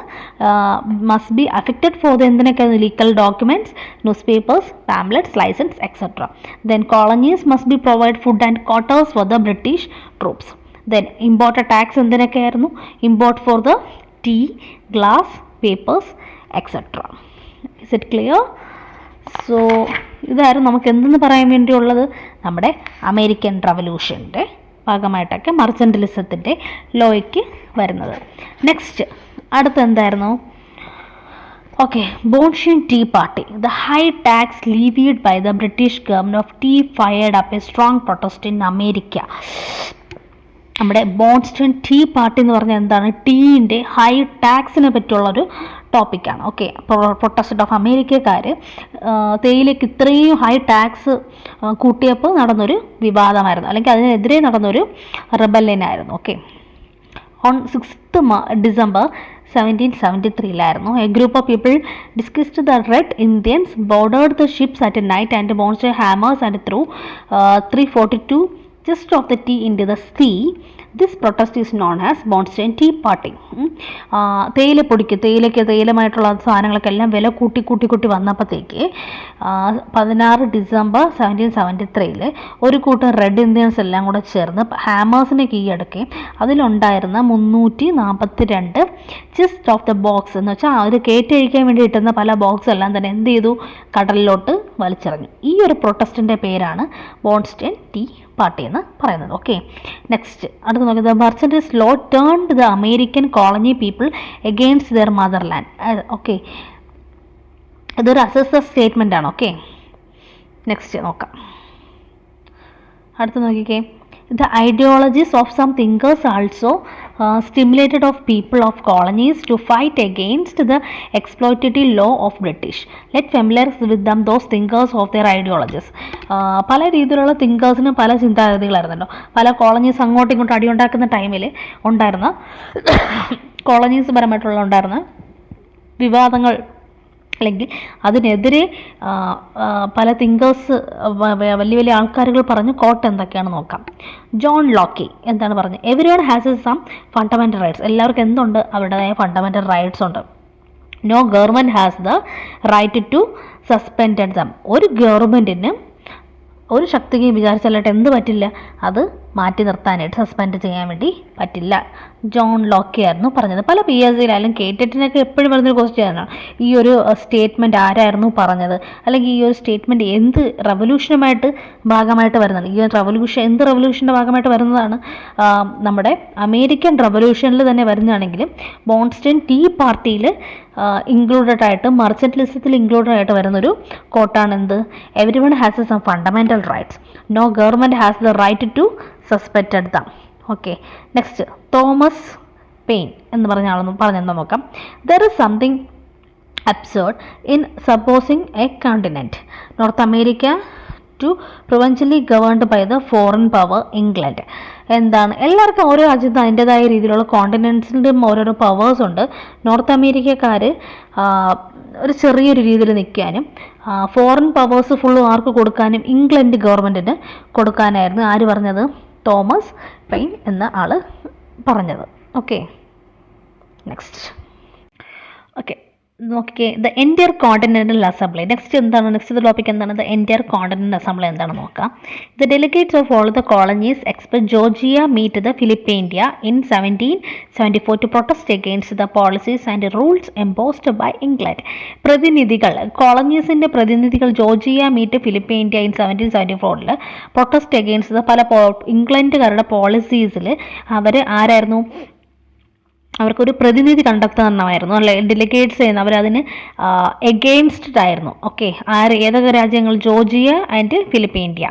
must be affected for the എന്തിനൊക്കെയായിരുന്നു? Legal documents, newspapers, pamphlets, licence etcetera. Then colonies must be provide food and quarters for the British troops. Then import tax എന്തിനൊക്കെയായിരുന്നു? Import for the tea, glass, papers etcetera. Is it clear? So ഇതായിരുന്നു നമുക്ക് എന്തെന്ന് പറയാൻ വേണ്ടിയുള്ളത്? നമ്മുടെ American റവല്യൂഷൻ്റെ ഭാഗമായിട്ടൊക്കെ മർച്ചൻ്റലിസത്തിൻ്റെ ലോയ്ക്ക് വരുന്നത്. Next അടുത്ത എന്തായിരുന്നു? Okay, Boston tea party. The high tax levied by the British government of tea fired up a strong protest in America. നമ്മുടെ Boston tea party എന്ന് പറഞ്ഞാൽ എന്താണ്? ടീയിൻ്റെ ഹൈ ടാക്സിനെ പറ്റിയുള്ളൊരു ടോപ്പിക്കാണ്. ഓക്കെ, പ്രൊട്ടസ്റ്റ് ഓഫ് അമേരിക്കക്കാർ തേയിലയ്ക്ക് ഇത്രയും ഹൈ ടാക്സ് കൂട്ടിയപ്പോൾ നടന്നൊരു വിവാദമായിരുന്നു, അല്ലെങ്കിൽ അതിനെതിരെ നടന്നൊരു റെബല്യനായിരുന്നു. Okay, on 6th December 1773 a group of people discussed the Red Indians boarded the ships at night and launched hammers and threw 342 just of the tea into the sea. This protest is known as Boston Tea Party. തേയിലമായിട്ടുള്ള സാധനങ്ങൾക്കെല്ലാം വില കൂട്ടി വന്നപ്പോഴത്തേക്ക് 16 December 1773 ഒരു കൂട്ടം red Indians എല്ലാം കൂടെ ചേർന്ന് ഹാമേഴ്സിനെ കീഴടക്കുകയും അതിലുണ്ടായിരുന്ന 342 chest of the box എന്ന് വെച്ചാൽ അത് കയറ്റിയഴിക്കാൻ വേണ്ടി കിട്ടുന്ന പല ബോക്സ് എല്ലാം തന്നെ എന്ത് ചെയ്തു? കടലിലോട്ട് വലിച്ചെറിഞ്ഞു. ഈ ഒരു പ്രൊട്ടസ്റ്റിൻ്റെ പേരാണ് ബോൺസ്റ്റൺ ടീ പാർട്ടി എന്ന് പറയുന്നത്. ഓക്കെ, നെക്സ്റ്റ് അടുത്ത് നോക്കിയത് merchandise law turned the American colony people against their motherland. Okay, ഇതൊരു അസസ് സ്റ്റേറ്റ്മെൻ്റ് ആണ്. ഓക്കെ, നെക്സ്റ്റ് നോക്കാം. അടുത്ത് നോക്കിക്കേ, the ideologies of some thinkers also stimulated of people of colonies to fight against the exploitative law of British. Let familiar with them those thinkers of their ideologies. പല രീതിയിലുള്ള തിങ്കേഴ്സിന് പല ചിന്താഗതികളായിരുന്നല്ലോ. പല colonies അങ്ങോട്ടും ഇങ്ങോട്ടും അടിയുണ്ടാക്കുന്ന ടൈമിൽ ഉണ്ടായിരുന്ന കോളനീസ് പരമായിട്ടുള്ള ഉണ്ടായിരുന്ന വിവാദങ്ങൾ അല്ലെങ്കിൽ അതിനെതിരെ പല തിങ്കേഴ്സ് വലിയ ആൾക്കാരുകൾ പറഞ്ഞ് കോട്ട് എന്തൊക്കെയാണ് നോക്കാം. ജോൺ ലോക്കി എന്താണ് പറഞ്ഞത്? Everyone has some fundamental rights. എല്ലാവർക്കും എന്തുണ്ട്? അവരുടേതായ ഫണ്ടമെൻ്റൽ റൈറ്റ്സ് ഉണ്ട്. No government has the right to suspend them. ഒരു ഗവൺമെൻറ്റിന് ഒരു ശക്തിയും വിചാരിച്ചാലായിട്ട് എന്ത് പറ്റില്ല? അത് മാറ്റി നിർത്താനായിട്ട്, സസ്പെൻഡ് ചെയ്യാൻ വേണ്ടി പറ്റില്ല. ജോൺ ലോക്കി ആയിരുന്നു പറഞ്ഞത്. പല PSCയിലായാലും കേട്ടിട്ടിനൊക്കെ എപ്പോഴും പറഞ്ഞൊരു ക്വസ്റ്റ്യനാണ് ഈ ഒരു സ്റ്റേറ്റ്മെൻറ്റ് ആരായിരുന്നു പറഞ്ഞത്, അല്ലെങ്കിൽ ഈ ഒരു സ്റ്റേറ്റ്മെൻറ്റ് എന്ത് റവല്യൂഷനുമായിട്ട് ഭാഗമായിട്ട് വരുന്നത്. ഈ ഒരു റവല്യൂഷൻ എന്ത് റവല്യൂഷൻ്റെ ഭാഗമായിട്ട് വരുന്നതാണ്? നമ്മുടെ അമേരിക്കൻ റവല്യൂഷനിൽ തന്നെ വരുന്നതാണെങ്കിലും ബോൺസ്റ്റൺ ടീ പാർട്ടിയിൽ ഇൻക്ലൂഡഡ് ആയിട്ട്, മർച്ചൻ്റലിസത്തിൽ ഇൻക്ലൂഡഡ് ആയിട്ട് വരുന്നൊരു കോട്ടാണ് എന്ത്? Everyone has some fundamental rights. No government has the right to suspend them. Okay, next Thomas Paine എന്ന് പറഞ്ഞ ആളൊന്നും പറഞ്ഞെന്ന് നോക്കാം. There is something absurd in supposing a continent, North America, to provincially governed by the foreign power England. എന്താണ്? എല്ലാവർക്കും ഓരോ രാജ്യത്ത് അതിൻ്റെതായ രീതിയിലുള്ള കോണ്ടിനെൻസിൻ്റെ ഓരോരോ പവേഴ്സ് ഉണ്ട്. നോർത്ത് അമേരിക്കക്കാർ ഒരു ചെറിയൊരു രീതിയിൽ നിൽക്കാനും ഫോറിൻ പവേഴ്സ് ഫുള്ളും ആർക്ക് കൊടുക്കാനും ഇംഗ്ലണ്ട് ഗവൺമെൻറ്റിന് കൊടുക്കാനായിരുന്നു ആര് പറഞ്ഞത്? തോമസ് പെയിൻ എന്ന ആൾ പറഞ്ഞത്. Okay, next. ഓക്കെ, നോക്കിക്കേ, the entire continental assembly. Next topic എന്താണ്? ദ എൻറ്റയർ കോണ്ടിനെൻ്റൽ അസംബ്ലി എന്താണെന്ന് നോക്കാം. The delegates of all the colonies expect Georgia meet the ഫിലിപ്പൈൻഡിയ in 1774 to protest against the policies and rules imposed by England. പ്രതിനിധികൾ, കോളനീസിൻ്റെ പ്രതിനിധികൾ Georgia meet ഫിലിപ്പൈൻഡിയ in 1774 protest against the പല ഇംഗ്ലണ്ടുകാരുടെ പോളിസീസിൽ അവർ ആരായിരുന്നു? അവർക്കൊരു പ്രതിനിധി കണ്ടെത്തണമായിരുന്നു അല്ലെ, ഡെലിഗേറ്റ്സ് ചെയ്യുന്ന അവരതിന് എഗെയിൻസ്റ്റ് ആയിരുന്നു. ഓക്കെ, ഏതൊക്കെ രാജ്യങ്ങൾ? ജോർജിയ ആൻഡ് ഫിലിപ്പൈൻഡിയ.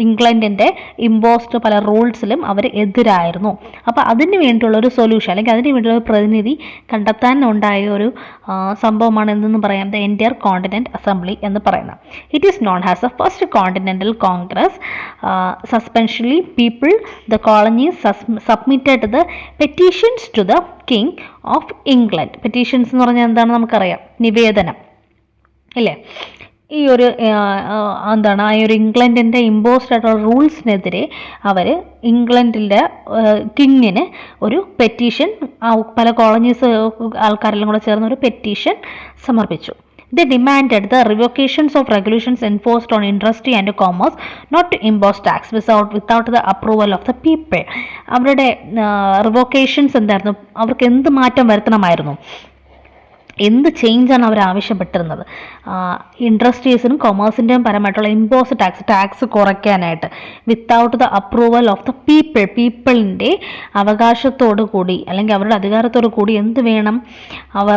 ഇംഗ്ലണ്ടിൻ്റെ ഇമ്പോസ്ഡ് പല റൂൾസിലും അവർ എതിരായിരുന്നു. അപ്പോൾ അതിന് വേണ്ടിയുള്ള ഒരു സൊല്യൂഷൻ അല്ലെങ്കിൽ അതിന് വേണ്ടിയുള്ള ഒരു പ്രതിനിധി കണ്ടെത്താൻ ഉണ്ടായ ഒരു സംഭവമാണ് എന്തെന്ന് പറയാം, ദ എൻറ്റയർ കോണ്ടിനെൻ്റ് അസംബ്ലി എന്ന് പറയുന്നത്. It is known as the first continental congress. Subsequently people the colonies submitted the petitions to the king of England. Petitions എന്ന് പറഞ്ഞാൽ എന്താണ് നമുക്കറിയാം, നിവേദനം ഇല്ലേ? ഈ ഒരു എന്താണ് ആ ഒരു ഇംഗ്ലണ്ടിൻ്റെ ഇമ്പോസ്ഡ് ആയിട്ടുള്ള റൂൾസിനെതിരെ അവർ ഇംഗ്ലണ്ടിൻ്റെ കിങ്ങിന് ഒരു പെറ്റീഷൻ, പല കോളനീസ് ആൾക്കാരെല്ലാം കൂടെ ചേർന്ന് ഒരു പെറ്റീഷൻ സമർപ്പിച്ചു. They demanded the revocations of regulations enforced on industry and commerce not to impose tax without the approval of the people. അവരുടെ റിവോക്കേഷൻസ് എന്തായിരുന്നു? അവർക്ക് എന്ത് മാറ്റം വരുത്തണമായിരുന്നു? എന്ത് ചേഞ്ചാണ് അവർ ആവശ്യപ്പെട്ടിരുന്നത്? ഇൻഡസ്ട്രീസിനും കൊമേഴ്സിൻ്റെയും പരമായിട്ടുള്ള ഇമ്പോസ് ടാക്സ് കുറയ്ക്കാനായിട്ട് without the approval of the പീപ്പിളിൻ്റെ അവകാശത്തോടു കൂടി അല്ലെങ്കിൽ അവരുടെ അധികാരത്തോടു കൂടി എന്ത് വേണം?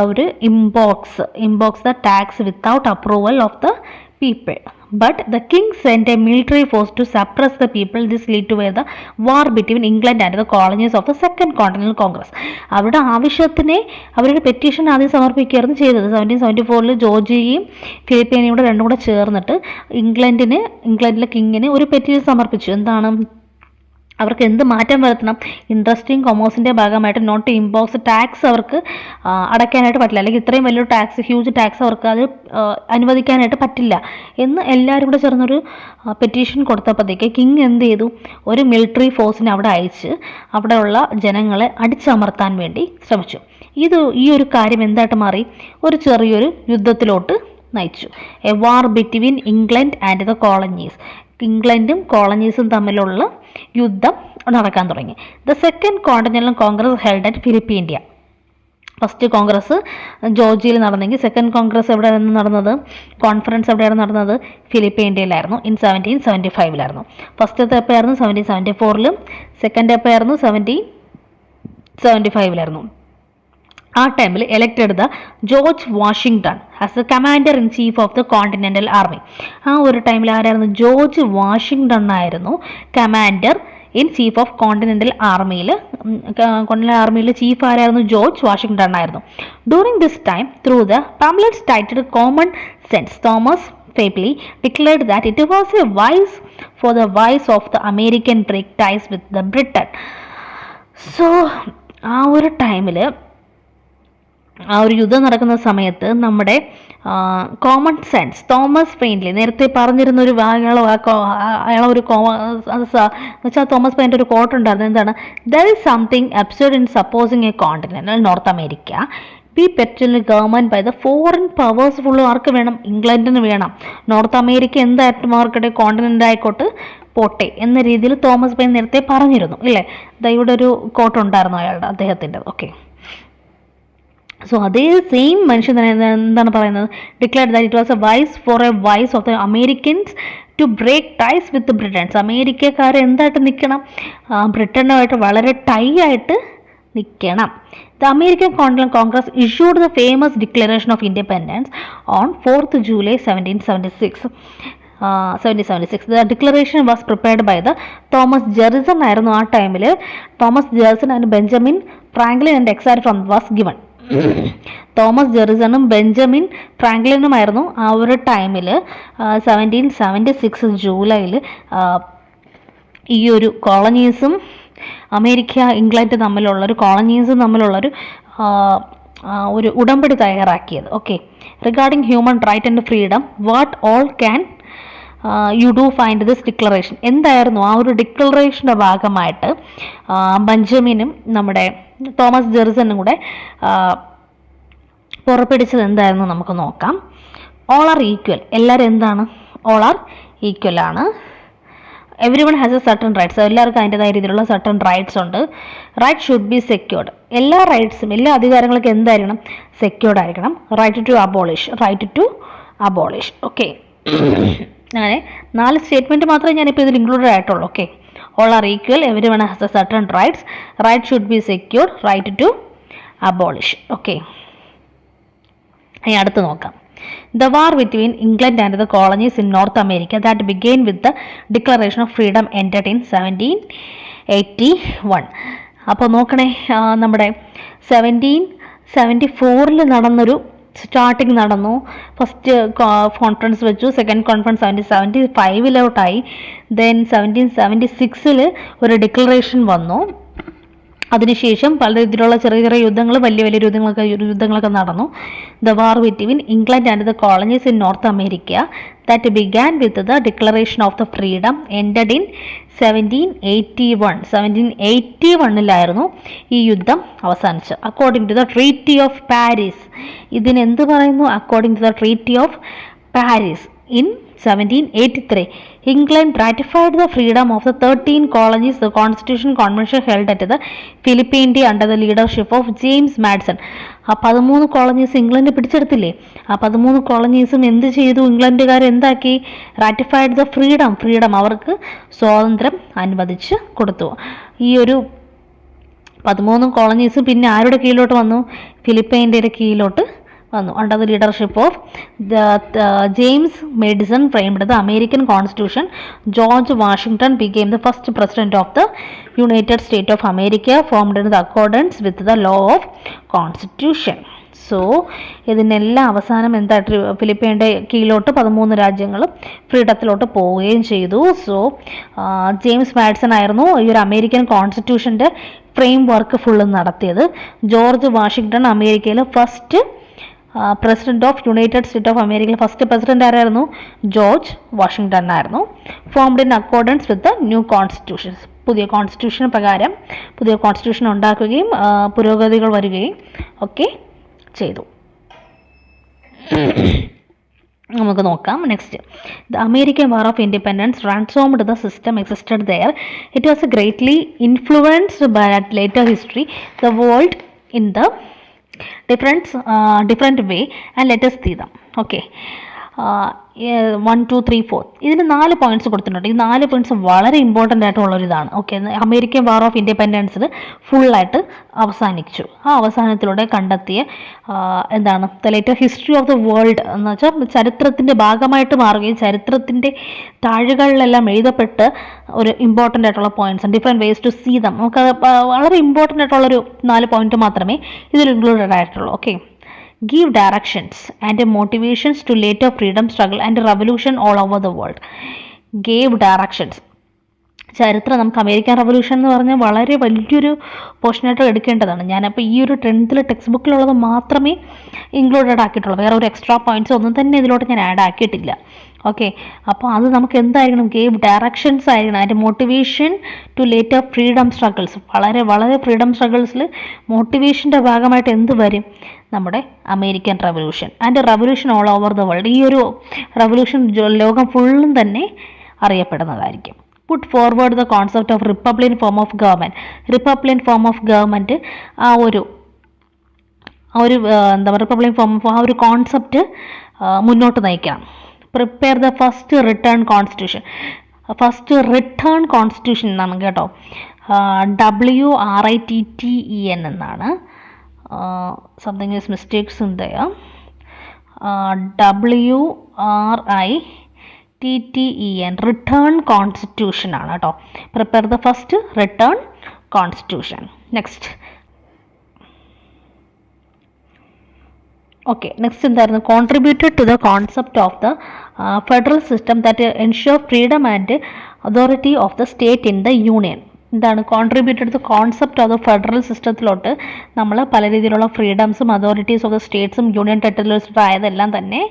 ഒരു impose the tax without approval of the people. But the king sent a military force to suppress the people. This led to the war between England and the colonies of the Second Continental Congress. അവരുടെ ആവശ്യത്തിന് അവരുടെ petition ആദ്യം സമർപ്പിക്കുകയായിരുന്നു ചെയ്തത്. 1774 ജോർജിയയും ഫിലിപ്പൈനിയും കൂടെ രണ്ടും കൂടെ ചേർന്നിട്ട് ഇംഗ്ലണ്ടിലെ കിങ്ങിന് ഒരു പെറ്റീഷൻ സമർപ്പിച്ചു. എന്താണ്? അവർക്ക് എന്ത് മാറ്റം വരുത്തണം? ഇൻഡസ്ട്രിയും കൊമേഴ്സിൻ്റെ ഭാഗമായിട്ട് നോട്ട് ഇമ്പോസ് ടാക്സ് അവർക്ക് അടയ്ക്കാനായിട്ട് പറ്റില്ല, അല്ലെങ്കിൽ ഇത്രയും വലിയൊരു ടാക്സ്, ഹ്യൂജ് ടാക്സ് അവർക്ക് അത് അനുവദിക്കാനായിട്ട് പറ്റില്ല എന്ന് എല്ലാവരും കൂടെ ചേർന്നൊരു പെറ്റീഷൻ കൊടുത്തപ്പോഴത്തേക്ക് കിങ് എന്ത് ചെയ്തു? ഒരു മിലിറ്ററി ഫോഴ്സിനെ അവിടെ അയച്ച് അവിടെയുള്ള ജനങ്ങളെ അടിച്ചമർത്താൻ വേണ്ടി ശ്രമിച്ചു. ഈ ഒരു കാര്യം എന്തായിട്ട് മാറി? ഒരു ചെറിയൊരു യുദ്ധത്തിലോട്ട് നയിച്ചു. A war between England and the colonies. ഇംഗ്ലണ്ടും കോളനീസും തമ്മിലുള്ള യുദ്ധം നടക്കാൻ തുടങ്ങി. The second continental congress held at ഫിലിപ്പൈൻഡിയ. ഫസ്റ്റ് കോൺഗ്രസ് ജോർജിയയിൽ നടന്നെങ്കിൽ സെക്കൻഡ് കോൺഗ്രസ് എവിടെയായിരുന്നു നടന്നത്? കോൺഫറൻസ് എവിടെയാണ് നടന്നത്? ഫിലിപ്പൈൻഡിയയിലായിരുന്നു. ഇൻ 1775 ഫസ്റ്റത്തെ എപ്പോഴായിരുന്നു? 1774. സെക്കൻഡ് എപ്പോഴായിരുന്നു? 1775. ആ ടൈമിൽ elected the George Washington as the commander in chief of the continental army. ആ ഒരു ടൈമിൽ ആരായിരുന്നു? ജോർജ് വാഷിങ്ടൺ ആയിരുന്നു commander in chief of continental ആർമിയിൽ. ചീഫ് ആരായിരുന്നു? ജോർജ് വാഷിങ്ടൺ ആയിരുന്നു. During this time through the pamphlets titled common sense, Thomas Fairley declared that it was a wise for the wise of the American break ties with the Britain. So ആ ഒരു ടൈമിൽ, ആ ഒരു യുദ്ധം നടക്കുന്ന സമയത്ത് നമ്മുടെ കോമൺ സെൻസ് തോമസ് പെയിൻലി, നേരത്തെ പറഞ്ഞിരുന്നൊരു അയാളൊരു വെച്ചാൽ തോമസ് പെയിൻ്റെ ഒരു കോട്ട് ഉണ്ടായിരുന്നു. എന്താണ്? There is something absurd in supposing a continental north America be perpetually government by the foreign powers. Full ആർക്ക് വേണം? ഇംഗ്ലണ്ടിന് വേണം. നോർത്ത് അമേരിക്ക എന്തായിട്ടും അവർക്കിടെ കോണ്ടിനെൻ്റ് ആയിക്കോട്ട് പോട്ടെ എന്ന രീതിയിൽ തോമസ് പെയിൻ നേരത്തെ പറഞ്ഞിരുന്നു ഇല്ലേ? ഇവിടെ ഒരു കോട്ട് ഉണ്ടായിരുന്നു അദ്ദേഹത്തിൻ്റെ. ഓക്കെ, സോ അതേ സെയിം മനുഷ്യൻ തന്നെ എന്താണ് പറയുന്നത്? Declared that it was a wise for a wise of the Americans to break ties with Britons. അമേരിക്കക്കാർ എന്തായിട്ട് നിൽക്കണം? ബ്രിട്ടനുമായിട്ട് വളരെ ടൈ ആയിട്ട് നിൽക്കണം. The American continental congress issued the famous declaration of independence on 4th July 1776. The declaration was prepared by the Thomas Jefferson ആയിരുന്നു ആ ടൈമിൽ. Thomas Jefferson and Benjamin Franklin and exact from was given. Thomas ജെറിസണും Benjamin ഫ്രാങ്ക്ലിനുമായിരുന്നു ആ ഒരു ടൈമിൽ 1776 ജൂലൈയിൽ ഈ ഒരു കോളനീസും അമേരിക്ക ഇംഗ്ലണ്ട് തമ്മിലുള്ളൊരു ഒരു ഉടമ്പടി തയ്യാറാക്കിയത്. Okay, regarding human right and freedom what all can you do find this declaration. എന്തായിരുന്നു ആ ഒരു ഡിക്ലറേഷൻ്റെ ഭാഗമായിട്ട് ബെഞ്ചമിനും നമ്മുടെ തോമസ് ജെറിസണും കൂടെ പുറപ്പെടുവിച്ചത് എന്തായിരുന്നു നമുക്ക് നോക്കാം. ഓൾ ആർ ഈക്വൽ, എല്ലാവരും എന്താണ്, ഓൾ ആർ ഈക്വൽ ആണ്. Everyone has a certain rights, എല്ലാവർക്കും അതിൻ്റെതായ രീതിയിലുള്ള സർട്ടൺ റൈറ്റ്സ് ഉണ്ട്. റൈറ്റ് ഷുഡ് ബി സെക്യൂർഡ്, എല്ലാ റൈറ്റ്സും എല്ലാ അധികാരങ്ങളൊക്കെ എന്തായിരിക്കണം, സെക്യൂർഡ് ആയിരിക്കണം. Right to abolish okay. അങ്ങനെ 4 സ്റ്റേറ്റ്മെൻറ്റ് മാത്രമേ ഞാനിപ്പോൾ ഇതിൽ ഇൻക്ലൂഡഡ് ആയിട്ടുള്ളൂ. Okay, all are equal, everyone has a certain rights, right should be secured, right to abolish. Okay, ഇനി അടുത്ത് നോക്കാം. The war between England and the colonies in North America that began with the Declaration of Freedom ended in 1781. അപ്പോൾ നോക്കണേ, നമ്മുടെ 1774 നടന്നൊരു starting നടന്നു. First conference വെച്ചു, second conference 1775 then 1776 ഒരു ഡിക്ലറേഷൻ വന്നു. അതിനുശേഷം പല രീതിയിലുള്ള ചെറിയ ചെറിയ യുദ്ധങ്ങൾ, വലിയ വലിയ യുദ്ധങ്ങളൊക്കെ നടന്നു. The war between England and the colonies in north America that began with the declaration of the freedom ended in 1781. 1781 ഈ യുദ്ധം അവസാനിച്ചു. According to the treaty of Paris, ഇതിനെന്ത് പറയുന്നു, according to the treaty of Paris in 1783, England ratified the freedom of the 13 colonies. The Constitution Convention held at the Philippine Day under the leadership of James Madison. ആ 13 colonies England പിടിച്ചെടുത്തില്ലേ, ആ 13 കോളനീസും എന്ത് ചെയ്തു, ഇംഗ്ലണ്ടുകാർ എന്താക്കി, ratified the freedom, അവർക്ക് സ്വാതന്ത്ര്യം അനുവദിച്ച് കൊടുത്തു. ഈ ഒരു 13 കോളനീസും പിന്നെ ആരുടെ കീഴിലോട്ട് വന്നു, ഫിലിപ്പൈൻ്റെ കീഴിലോട്ട് വന്നു. Under the leadership of James Madison framed the American constitution. George Washington became the first president of the United States of America, formed in the accordance with the law of constitution. So ഇതിനെല്ലാം അവസാനം എന്തായിട്ട് ഫിലിപ്പൈൻ്റെ കീഴിലോട്ട് 13 രാജ്യങ്ങൾ ഫ്രീഡത്തിലോട്ട് പോവുകയും ചെയ്തു. So James Madison ആയിരുന്നു ഈ ഒരു American കോൺസ്റ്റിറ്റ്യൂഷൻ്റെ frame work full നടത്തിയത്. ജോർജ് വാഷിംഗ്ടൺ അമേരിക്കയിലെ first president of United state of അമേരിക്കയിലെ ഫസ്റ്റ് പ്രസിഡന്റ് ആരായിരുന്നു, ജോർജ് വാഷിംഗ്ടൺ ആയിരുന്നു. Formed in accordance with the new constitutions, പുതിയ കോൺസ്റ്റിറ്റ്യൂഷൻ പ്രകാരം പുതിയ കോൺസ്റ്റിറ്റ്യൂഷൻ ഉണ്ടാക്കുകയും പുരോഗതികൾ വരികയും ഒക്കെ ചെയ്തു. നമുക്ക് നോക്കാം next. The American war of independence transformed the system existed there. It was greatly influenced by later history the world in the different way, and let us see them. Okay, 1 2 3 4 ഇതിന് 4 points കൊടുത്തിട്ടുണ്ട്. ഈ 4 points വളരെ important ആയിട്ടുള്ളൊരിതാണ്. Okay, American war of ഇൻഡിപെൻഡൻസിൽ ഫുള്ളായിട്ട് അവസാനിച്ചു. ആ അവസാനത്തിലൂടെ കണ്ടെത്തിയ എന്താണ്, the later history of the world എന്ന് വെച്ചാൽ ചരിത്രത്തിൻ്റെ ഭാഗമായിട്ട് മാറുകയും ചരിത്രത്തിൻ്റെ താഴുകളിലെല്ലാം എഴുതപ്പെട്ട് ഒരു ഇമ്പോർട്ടൻ്റ് ആയിട്ടുള്ള points, different ways to see them. നമുക്കത് വളരെ ഇമ്പോർട്ടൻ്റ് ആയിട്ടുള്ളൊരു 4 പോയിന്റ് മാത്രമേ ഇതിൽ ഇൻക്ലൂഡഡ് ആയിട്ടുള്ളൂ. Okay, give directions and motivations to later freedom struggle and revolution all over the world. Gave directions. ചരിത്രം നമുക്ക് അമേരിക്കൻ റവല്യൂഷൻ എന്ന് പറഞ്ഞാൽ വളരെ വലിയൊരു പോർഷനായിട്ട് എടുക്കേണ്ടതാണ്. ഞാനപ്പോൾ ഈ ഒരു 10th ടെക്സ്റ്റ് ബുക്കിലുള്ളത് മാത്രമേ ഇൻക്ലൂഡഡ് ആക്കിയിട്ടുള്ളൂ. വേറെ ഒരു എക്സ്ട്രാ പോയിന്റ്സ് ഒന്നും തന്നെ ഇതിലോട്ട് ഞാൻ ആഡ് ആക്കിയിട്ടില്ല. ഓക്കെ, അപ്പോൾ അത് നമുക്ക് എന്തായിരിക്കണം, ഗേവ് ഡയറക്ഷൻസ് ആയിരിക്കണം. അതിൻ്റെ motivation to later freedom struggles, വളരെ വളരെ ഫ്രീഡം സ്ട്രഗിൾസിൽ മോട്ടിവേഷൻ്റെ ഭാഗമായിട്ട് എന്ത് വരും, നമ്മുടെ American revolution and revolution all over the world. ഈ ഒരു റവല്യൂഷൻ ലോകം ഫുള്ളും തന്നെ അറിയപ്പെടുന്നതായിരിക്കും. Put forward the concept of republic form of government, ആ ഒരു എന്താ പറയുക, റിപ്പബ്ലിക് ഫോം ഓഫ് ആ ഒരു കോൺസെപ്റ്റ് മുന്നോട്ട് നയിക്കണം. Prepare the first written constitution എന്നാണ് കേട്ടോ, WRITTEN എന്നാണ്. Something is mistakes in there. WRITTEN written constitution ആണ് കേട്ടോ. Prepare the first written constitution. Next okay, next എന്തായിരുന്നു, contributed to the concept of the federal system that ensure freedom and authority of the state in the union. എന്താണ് contributed to concept of the federal സിസ്റ്റത്തിലോട്ട് നമ്മൾ പല രീതിയിലുള്ള ഫ്രീഡംസും authorities of the സ്റ്റേറ്റ്സും union ടെറിട്ടറീസും ആയതെല്ലാം തന്നെ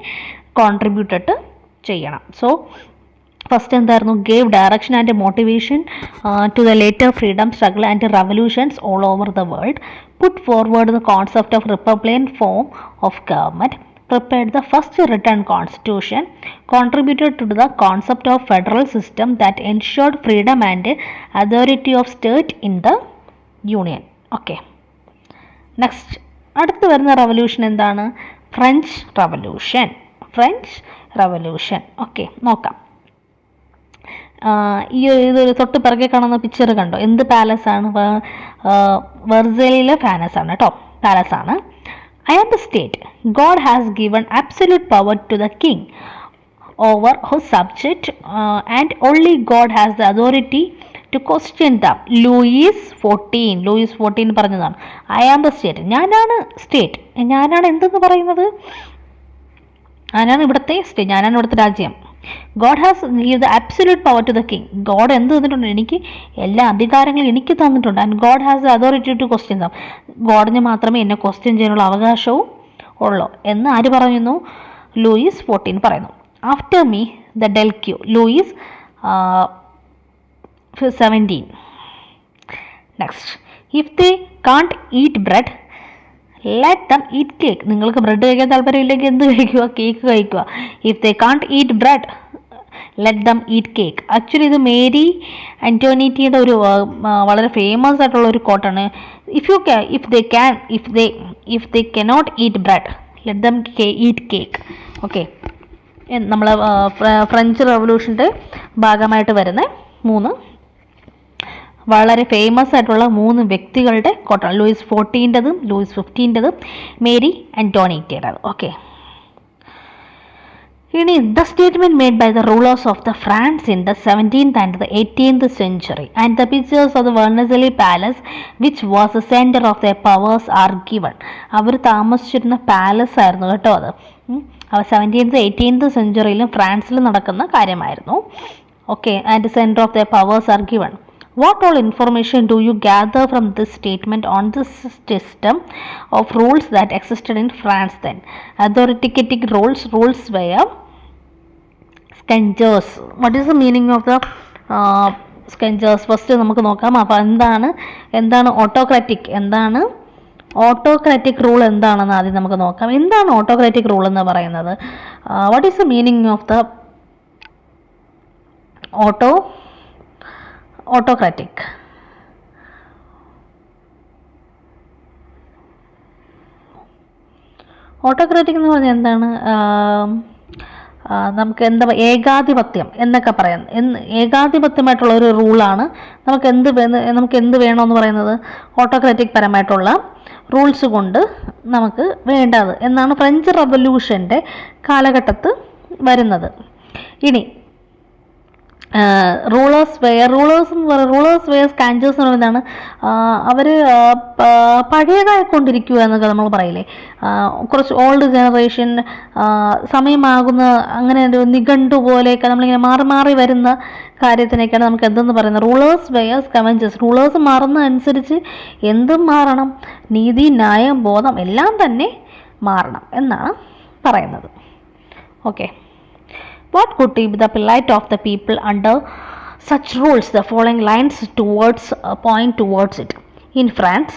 contributed ചെയ്യണം. സോ ഫസ്റ്റ് എന്തായിരുന്നു? Gave direction and motivation to the later freedom struggle and revolutions all over the world, put forward the concept of republican form of government, prepared the first written constitution, contributed to the concept of federal system that ensured freedom and authority of state in the union. Okay, next അടുത്ത് വരുന്ന revolution എന്താണ്? French revolution. French revolution. Okay, നോക്കാം. ഈ ഇതൊരു തൊട്ട് പിറകെ കാണുന്ന picture കണ്ടോ? എന്ത് പാലസാണ്? വെർസേലിയിലെ പാലസാണ് കേട്ടോ, പാലസാണ്. I am the state. God has given absolute power to the king over his subject, and only God has the authority to question them. Louis 14 പറഞ്ഞതാണ്. I am the state. ഞാനാണ് സ്റ്റേറ്റ്. ഞാനാണ് എന്തെന്ന് പറയുന്നത്? ഞാനാണ് ഇവിടുത്തെ സ്റ്റേറ്റ്. ഞാനാണ് ഇവിടുത്തെ രാജ്യം. God has give the absolute power to the king. God എന്ത് തന്നിട്ടുണ്ട്? എനിക്ക് എല്ലാ അധികാരങ്ങളും എനിക്ക് തന്നിട്ടുണ്ട്. And God has the authority to question them. ഗോഡിന് മാത്രമേ എന്നെ ക്വസ്റ്റ്യൻ ചെയ്യാനുള്ള അവകാശവും ഉള്ളൂ എന്ന് ആര് പറയുന്നു? ലൂയിസ് 14 പറയുന്നു. After me the deluge. Louis 17. Next, if they can't eat bread let them eat cake. നിങ്ങൾക്ക് ബ്രെഡ് കഴിക്കാൻ താല്പര്യമില്ലെങ്കിൽ എന്ത് കഴിക്കുക? കേക്ക് കഴിക്കുക. If they can't eat bread let them eat cake. Actually ഇത് മേരി ആൻറ്റോണിറ്റിയുടെ ഒരു വളരെ ഫേമസ് ആയിട്ടുള്ള ഒരു കോട്ടാണ്. If they cannot eat bread let them eat cake. Okay, നമ്മൾ ഫ്രഞ്ച് റവല്യൂഷൻ്റെ ഭാഗമായിട്ട് വരുന്ന 3 വളരെ ഫേമസ് ആയിട്ടുള്ള 3 വ്യക്തികളുടെ കോട്ടാണ്. ലൂയിസ് 14-ൻ്റെതും ലൂയിസ് 15-ൻ്റെതും മേരി ആൻറ്റോണിറ്റിയുടേത്. ഓക്കെ, ഇനി the statement made by the rulers of the France in the 17th and the 18th century and the pictures of the Versailles Palace which was the center of their powers are given. അവർ താമസിച്ചിരുന്ന palace ആയിരുന്നു കേട്ടോ അത്. 17th 18th സെഞ്ച്വറിയിലും ഫ്രാൻസിലും നടക്കുന്ന കാര്യമായിരുന്നു. Okay, and centre of their powers are given. What all information do you gather from this statement on this system of rules that existed in France then? Authoritative rules were scangers. What is the meaning of the scangers? First നമുക്ക് നോക്കാം. അപ്പോൾ എന്താണ് autocratic, എന്താണ് autocratic rule എന്താണെന്ന് ആദ്യം നമുക്ക് നോക്കാം. എന്താണ് ഓട്ടോക്രാറ്റിക് റൂൾ എന്ന് പറയുന്നത്? What is the meaning of the autocratic? Autocratic എന്ന് പറഞ്ഞാൽ എന്താണ്? നമുക്ക് എന്താ ഏകാധിപത്യം എന്നൊക്കെ പറയാം. ഏകാധിപത്യമായിട്ടുള്ള ഒരു റൂളാണ് നമുക്ക് എന്ത് വേണമെന്ന് പറയുന്നത് ഓട്ടോക്രാറ്റിക് പരമായിട്ടുള്ള റൂൾസ് കൊണ്ട് നമുക്ക് വേണ്ടത് എന്നാണ് ഫ്രഞ്ച് റവല്യൂഷൻ്റെ കാലഘട്ടത്ത് വരുന്നത്. ഇനി റൂളേഴ്സ് വെയർ സ്കാഞ്ചേഴ്സ് എന്ന് പറയുന്നതാണ്. അവർ പഴയതായിക്കൊണ്ടിരിക്കുക എന്നൊക്കെ നമ്മൾ പറയില്ലേ, കുറച്ച് ഓൾഡ് ജനറേഷൻ സമയമാകുന്ന അങ്ങനെ ഒരു നിഘണ്ടു പോലെയൊക്കെ നമ്മളിങ്ങനെ മാറി മാറി വരുന്ന കാര്യത്തിനൊക്കെയാണ് നമുക്ക് എന്തെന്ന് പറയുന്നത്? Rulers were scavengers. റൂളേഴ്സ് മാറുന്നതനുസരിച്ച് എന്തും മാറണം, നീതി ന്യായം ബോധം എല്ലാം തന്നെ മാറണം എന്നാണ് പറയുന്നത്. Okay, what could be the plight of the people under such rules? The following lines point towards it. In France,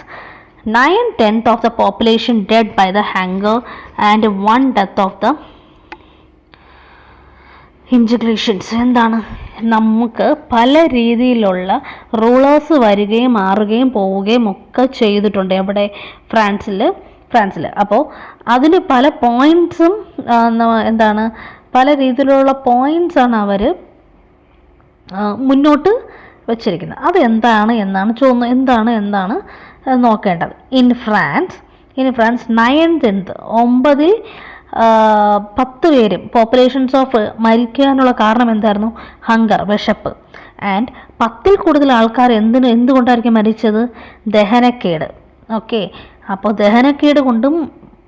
9/10 of the population dead by the hunger and 1 death of the injections. എന്താണ്? നമുക്ക് പല രീതിയിലുള്ള rulers വരികയും മാറുകയും പോവുകയും ഒക്കെ ചെയ്തിട്ടുണ്ട്. എവിടെ? ഫ്രാൻസിൽ. അപ്പോൾ അതിൽ പല പോയിൻറ്റ്സും എന്താണ്, പല രീതിയിലുള്ള പോയിൻറ്റ്സാണ് അവർ മുന്നോട്ട് വച്ചിരിക്കുന്നത്. അത് എന്താണ് എന്താണ് നോക്കേണ്ടത്. ഇൻ ഫ്രാൻസ് 9/10 10 പേരും പോപ്പുലേഷൻസ് ഓഫ് മരിക്കാനുള്ള കാരണം എന്തായിരുന്നു? ഹങ്കർ, വിശപ്പ്. ആൻഡ് 10ൽ കൂടുതൽ ആൾക്കാർ എന്തുകൊണ്ടായിരിക്കും മരിച്ചത്? ദഹനക്കേട്. ഓക്കെ, അപ്പോൾ ദഹനക്കേട് കൊണ്ടും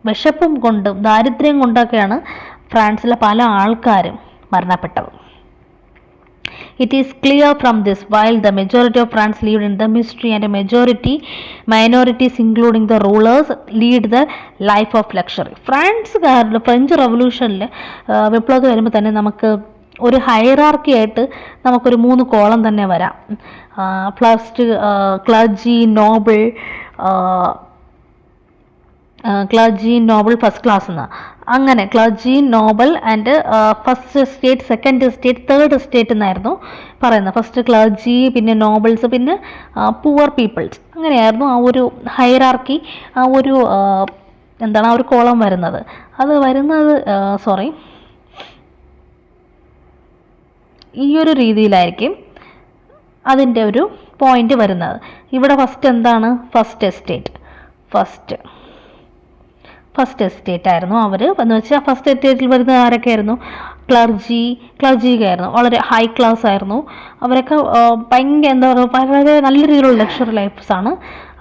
വിശപ്പും കൊണ്ടും ദാരിദ്ര്യം കൊണ്ടൊക്കെയാണ് ഫ്രാൻസിലെ പല ആൾക്കാരും മരണപ്പെട്ടത്. It is clear from this, while the majority of France lived in the misery and minorities including the rulers lead the life of luxury. French റവല്യൂഷനിൽ വിപ്ലവത്തിൽ വരുമ്പോൾ തന്നെ നമുക്ക് ഒരു ഹൈറാർക്കി ആയിട്ട് നമുക്കൊരു 3 കോളം തന്നെ വരാം. First clergy, Noble, first class എന്ന്, അങ്ങനെ clergy, Nobel and first estate, second estate, third estate എന്നായിരുന്നു പറയുന്നത്. ഫസ്റ്റ് ക്ലർജി, പിന്നെ നോബിൾസ്, പിന്നെ പുവർ പീപ്പിൾസ്, അങ്ങനെയായിരുന്നു ആ ഒരു ഹൈറാർക്കി, ആ ഒരു എന്താണ് ആ ഒരു കോളം വരുന്നത്. അത് വരുന്നത് ഈ ഒരു രീതിയിലായിരിക്കും അതിൻ്റെ ഒരു പോയിന്റ് വരുന്നത്. ഇവിടെ ഫസ്റ്റ് എന്താണ്? ഫസ്റ്റ് എസ്റ്റേറ്റ് ആയിരുന്നു അവർ എന്ന് വെച്ചാൽ ഫസ്റ്റ് എസ്റ്റേറ്റിൽ വരുന്ന ആരൊക്കെ ആയിരുന്നു? ക്ലർജിക്കായിരുന്നു. വളരെ ഹൈ ക്ലാസ് ആയിരുന്നു അവരൊക്കെ. ഭയങ്കര എന്താ പറയുക, വളരെ നല്ല രീതിയിലുള്ള ലക്ഷറി ലൈഫ്സാണ്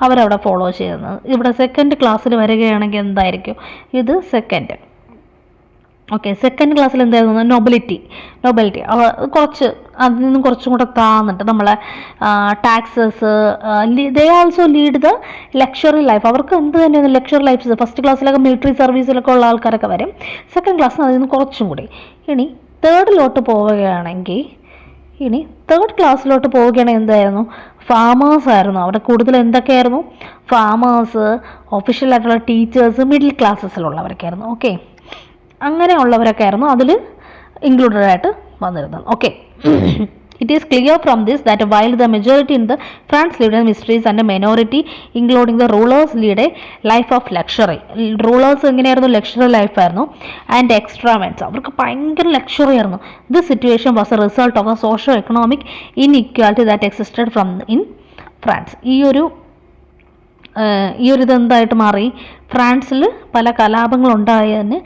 അവരവിടെ ഫോളോ ചെയ്യുന്നത്. ഇവിടെ സെക്കൻഡ് ക്ലാസ്സിൽ വരികയാണെങ്കിൽ എന്തായിരിക്കും? ഇത് സെക്കൻഡ്. ഓക്കെ, സെക്കൻഡ് ക്ലാസ്സിൽ എന്തായിരുന്നു? നൊബിലിറ്റി കുറച്ച് അതിൽ നിന്നും കുറച്ചും കൂടെ താന്നിട്ട് നമ്മളെ taxes, they also lead the luxury life. അവർക്ക് എന്ത് തന്നെയാണ് ലക്ഷറി ലൈഫ്. ഫസ്റ്റ് ക്ലാസ്സിലൊക്കെ മിലിറ്ററി സർവീസിലൊക്കെ ഉള്ള ആൾക്കാരൊക്കെ വരും. സെക്കൻഡ് ക്ലാസ്സിൽ അതിൽ നിന്ന് കുറച്ചും കൂടി. ഇനി തേർഡ് ക്ലാസ്സിലോട്ട് പോവുകയാണെങ്കിൽ എന്തായിരുന്നു? ഫാമേഴ്സ് ആയിരുന്നു. അവിടെ കൂടുതൽ എന്തൊക്കെയായിരുന്നു? ഫാമേഴ്സ്, ഒഫീഷ്യലായിട്ടുള്ള ടീച്ചേഴ്സ്, മിഡിൽ ക്ലാസ്സസിലുള്ളവർക്കായിരുന്നു. ഓക്കെ, അങ്ങനെയുള്ളവരൊക്കെ ആയിരുന്നു അതിൽ ഇൻക്ലൂഡഡ് ആയിട്ട് വന്നിരുന്നത്. Okay, it is clear from this that while the majority in the France lead mysteries and minority including the rulers lead a life of luxury. Rulers എങ്ങനെയായിരുന്നു? Luxury ലൈഫായിരുന്നു. And extravagance, അവർക്ക് ഭയങ്കര luxury ആയിരുന്നു. This situation was a result of a socio economic inequality that existed from in France. ഈ ഒരു ഇതെന്തായിട്ട് മാറി? ഫ്രാൻസിൽ പല കലാപങ്ങളുണ്ടായതിന്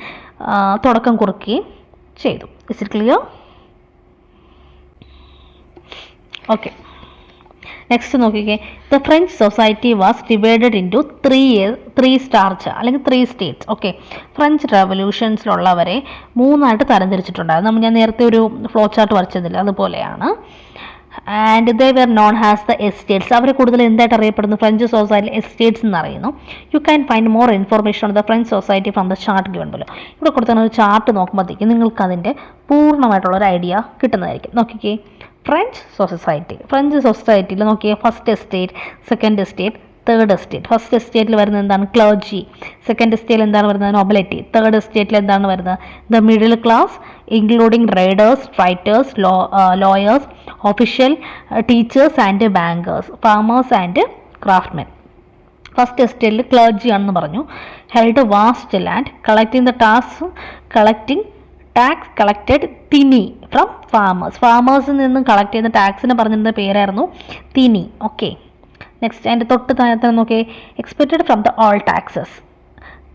തുടക്കം കുറിക്കുകയും ചെയ്തു. Is it clear? Okay, next നോക്കിക്കേ. The French society was divided into three starch അല്ലെങ്കിൽ 3 സ്റ്റേറ്റ്സ്. ഓക്കെ, ഫ്രഞ്ച് റെവല്യൂഷൻസിലുള്ളവരെ 3ആയിട്ട് തരംതിരിച്ചിട്ടുണ്ടായിരുന്നു. ഞാൻ നേരത്തെ ഒരു ഫ്ലോ ചാർട്ട് വരച്ചതില്ല, അതുപോലെയാണ്. And they were known has the estates. അവർ കൂടുതൽ എന്തായിട്ട് അറിയപ്പെടുന്നു? ഫ്രഞ്ച് സൊസൈറ്റി എസ്റ്റേറ്റ്സ് എന്നറിയുന്നു. You can find more information on the French society from the chart given below. ഇവിടെ കൊടുത്ത ഒരു ചാർട്ട് നോക്കുമ്പോഴത്തേക്കും നിങ്ങൾക്ക് അതിൻ്റെ പൂർണ്ണമായിട്ടുള്ളൊരു ഐഡിയ കിട്ടുന്നതായിരിക്കും. നോക്കിക്കേ, ഫ്രഞ്ച് സൊസൈറ്റിയിൽ നോക്കിയേ, first estate, second estate, third estate. First എസ്റ്റേറ്റിൽ വരുന്നത് എന്താണ്? ക്ലർജി. സെക്കൻഡ് എസ്റ്റേറ്റിൽ എന്താണ് വരുന്നത്? നൊബിലിറ്റി. തേർഡ് എസ്റ്റേറ്റിൽ എന്താണ് വരുന്നത്? The middle class including riders, writers, lawyers, official, teachers and bankers, farmers and craftsmen. First എസ്റ്റേറ്റിൽ ക്ലർജി ആണെന്ന് പറഞ്ഞു. Held vast land, collecting tax collected tithe from ഫാമേഴ്സിൽ നിന്നും കളക്ട് ചെയ്യുന്ന ടാക്സിന് പറഞ്ഞിരുന്ന പേരായിരുന്നു തിനി. ഓക്കെ, നെക്സ്റ്റ് അതിൻ്റെ തൊട്ട് താഴത്തെ നോക്കിയേ, expected from the all taxes,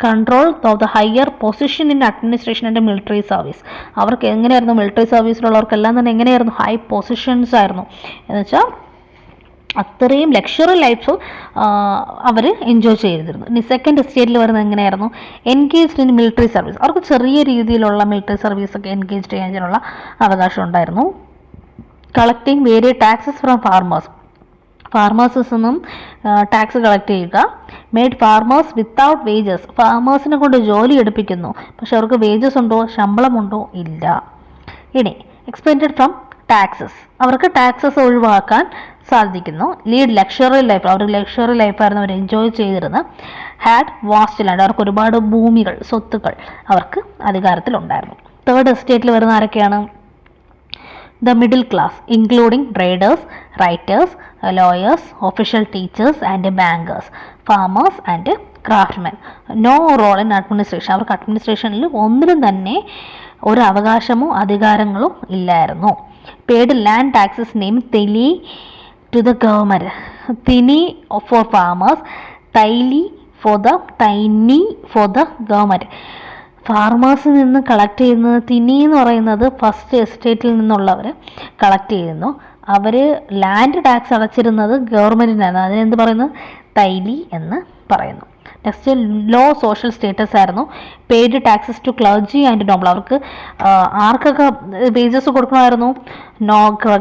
control of the higher position in administration and military service. അവർക്ക് എങ്ങനെയായിരുന്നു? മിലിറ്ററി സർവീസിലുള്ളവർക്കെല്ലാം തന്നെ എങ്ങനെയായിരുന്നു? ഹൈ പൊസിഷൻസ് ആയിരുന്നു. എന്നുവെച്ചാൽ അത്രയും ലക്ഷറി ലൈഫ് അവർ എൻജോയ് ചെയ്തിരുന്നു. ഇനി സെക്കൻഡ് എസ്റ്റേറ്റിൽ വരുന്നത് എങ്ങനെയായിരുന്നു? Engaged in military service. അവർക്ക് ചെറിയ രീതിയിലുള്ള മിലിറ്ററി സർവീസൊക്കെ എൻഗേജ് ചെയ്യാനുള്ള അവകാശം ഉണ്ടായിരുന്നു. കളക്ടിങ് വേരിയസ് ടാക്സസ് ഫ്രം ഫാർമേഴ്സിൽ നിന്നും ടാക്സ് കളക്ട് ചെയ്യുക. Made farmers without wages. ഫാർമേഴ്സിനെ കൊണ്ട് ജോലി എടുപ്പിക്കുന്നു, പക്ഷെ അവർക്ക് വേജസ് ഉണ്ടോ? ശമ്പളമുണ്ടോ? ഇല്ല. ഇനി എക്സ്പെൻഡഡ് ഫ്രം ടാക്സസ്. അവർക്ക് ടാക്സസ് ഒഴിവാക്കാൻ സാധിക്കുന്നു. Lead luxury life. അവർ ലക്ഷറി ലൈഫായിരുന്നു അവർ എൻജോയ് ചെയ്തിരുന്നത്. Had vast land. അവർക്ക് ഒരുപാട് ഭൂമികൾ, സ്വത്തുക്കൾ അവർക്ക് അധികാരത്തിലുണ്ടായിരുന്നു. തേർഡ് എസ്റ്റേറ്റിൽ വരുന്ന ആരൊക്കെയാണ്? The middle class including traders, writers, lawyers, official teachers and bankers, farmers and craftsmen. No role in administration. അവർക്ക് അഡ്മിനിസ്ട്രേഷനിൽ ഒന്നിനും തന്നെ ഒരു അവകാശമോ അധികാരങ്ങളോ ഇല്ലായിരുന്നു. Paid land taxes name taille to the government. Tithe for farmers, taille for the government. ഫാർമേഴ്സിൽ നിന്ന് കളക്ട് ചെയ്യുന്നത്, തിനി എന്ന് പറയുന്നത് ഫസ്റ്റ് എസ്റ്റേറ്റിൽ നിന്നുള്ളവർ കളക്ട് ചെയ്യുന്നു. അവർ ലാൻഡ് ടാക്സ് അടച്ചിരുന്നത് ഗവൺമെൻറ്റിനായിരുന്നു. അതിനെന്ത് പറയുന്നത്? തൈലി എന്ന് പറയുന്നു. നെക്സ്റ്റ് ലോ സോഷ്യൽ സ്റ്റേറ്റസ് ആയിരുന്നു. Paid taxes to clergy and noble. അവർക്ക് ആർക്കൊക്കെ വേജസ് കൊടുക്കണമായിരുന്നു?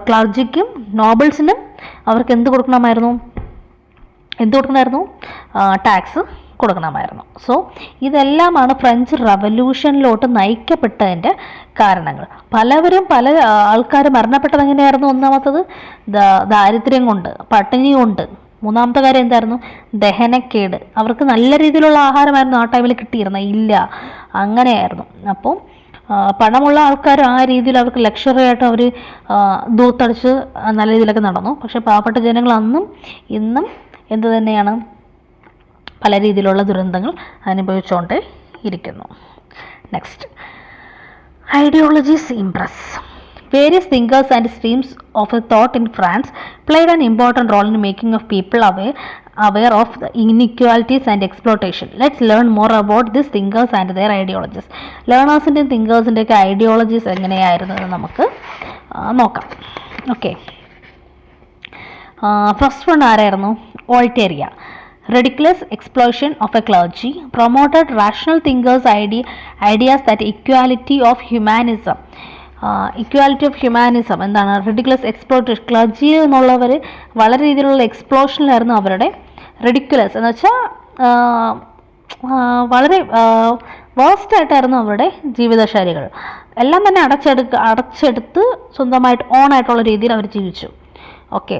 ക്ലർജിക്കും നോബിൾസിനും അവർക്ക് എന്ത് കൊടുക്കണമായിരുന്നു? ടാക്സ് കൊടുക്കണമായിരുന്നു. സോ ഇതെല്ലാമാണ് ഫ്രഞ്ച് റവല്യൂഷനിലോട്ട് നയിക്കപ്പെട്ടതിൻ്റെ കാരണങ്ങൾ. പല ആൾക്കാർ മരണപ്പെട്ടത് എങ്ങനെയായിരുന്നു? ഒന്നാമത്തത് ദാരിദ്ര്യം കൊണ്ട്, പട്ടിണി കൊണ്ട്. മൂന്നാമത്തെ കാര്യം എന്തായിരുന്നു? ദഹനക്കേട്. അവർക്ക് നല്ല രീതിയിലുള്ള ആഹാരമായിരുന്നു ആ ടൈമിൽ കിട്ടിയിരുന്നത് ഇല്ല, അങ്ങനെയായിരുന്നു. അപ്പോൾ പണമുള്ള ആൾക്കാർ ആ രീതിയിൽ അവർക്ക് ലക്ഷറി ആയിട്ട് അവർ ദൂത്തടിച്ച് നല്ല രീതിയിലൊക്കെ നടന്നു. പക്ഷെ പാവപ്പെട്ട ജനങ്ങൾ അന്നും ഇന്നും എന്ത് തന്നെയാണ്, പല രീതിയിലുള്ള ദുരന്തങ്ങൾ അനുഭവിച്ചുകൊണ്ട് ഇരിക്കുന്നു. Next, ideologies Impress. Various thinkers and streams of thought in France played an important role in making of people aware of the inequalities and exploitation. Let's learn more about these thinkers and their ideologies. ലേണേഴ്സിൻ്റെയും തിങ്കേഴ്സിൻ്റെയൊക്കെ ideologies എങ്ങനെയായിരുന്നത് നമുക്ക് നോക്കാം. Okay, first one ആരായിരുന്നു? വോൾട്ടേറിയ. Ridiculous exploitation of a clergy promoted rational thinkers' ideas that equality of humanism. Equality of humanism എന്താണ്? Ridiculous exploitation. Clergy എന്നുള്ളവർ വളരെ രീതിയിലുള്ള എക്സ്പ്ലോഷനിലായിരുന്നു അവരുടെ. റിഡിക്കുലസ് എന്ന് വെച്ചാൽ വളരെ വേസ്റ്റായിട്ടായിരുന്നു അവരുടെ ജീവിതശൈലികൾ. എല്ലാം തന്നെ അടച്ചെടുത്ത് സ്വന്തമായിട്ട് ഓണായിട്ടുള്ള രീതിയിൽ അവർ ജീവിച്ചു. ഓക്കെ,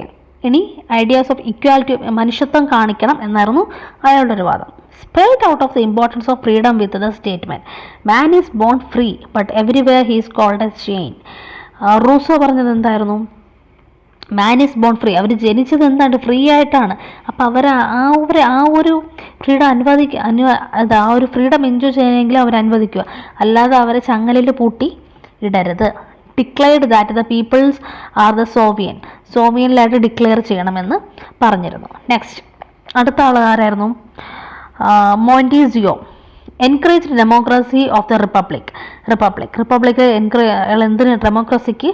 ഇനി ഐഡിയാസ് ഓഫ് ഇക്വാലിറ്റി, മനുഷ്യത്വം കാണിക്കണം എന്നായിരുന്നു അയാളുടെ ഒരു വാദം. Spelled out of the importance of freedom with the statement, man is born free but everywhere he is called as chain. Rousseau പറഞ്ഞത് എന്തായിരുന്നു? Man is born free. അവർ ജനിച്ചത് എന്താണ്? ഫ്രീ ആയിട്ടാണ്. അപ്പോൾ അവർ ആ ഒരു ഫ്രീഡം ആ ഒരു ഫ്രീഡം എൻജോയ് ചെയ്യണമെങ്കിൽ അവർ അനുവദിക്കുക, അല്ലാതെ അവരെ ചങ്ങലിൽ പൂട്ടി ഇടരുത്. Declared that the peoples are the സോവിയനിലായിട്ട് ഡിക്ലെയർ ചെയ്യണമെന്ന് പറഞ്ഞിരുന്നു. നെക്സ്റ്റ്, അടുത്ത ആൾ ആരായിരുന്നു? Montesquieu. Encourage democracy of the republic എന്തിന്? ഡെമോക്രസിക്ക്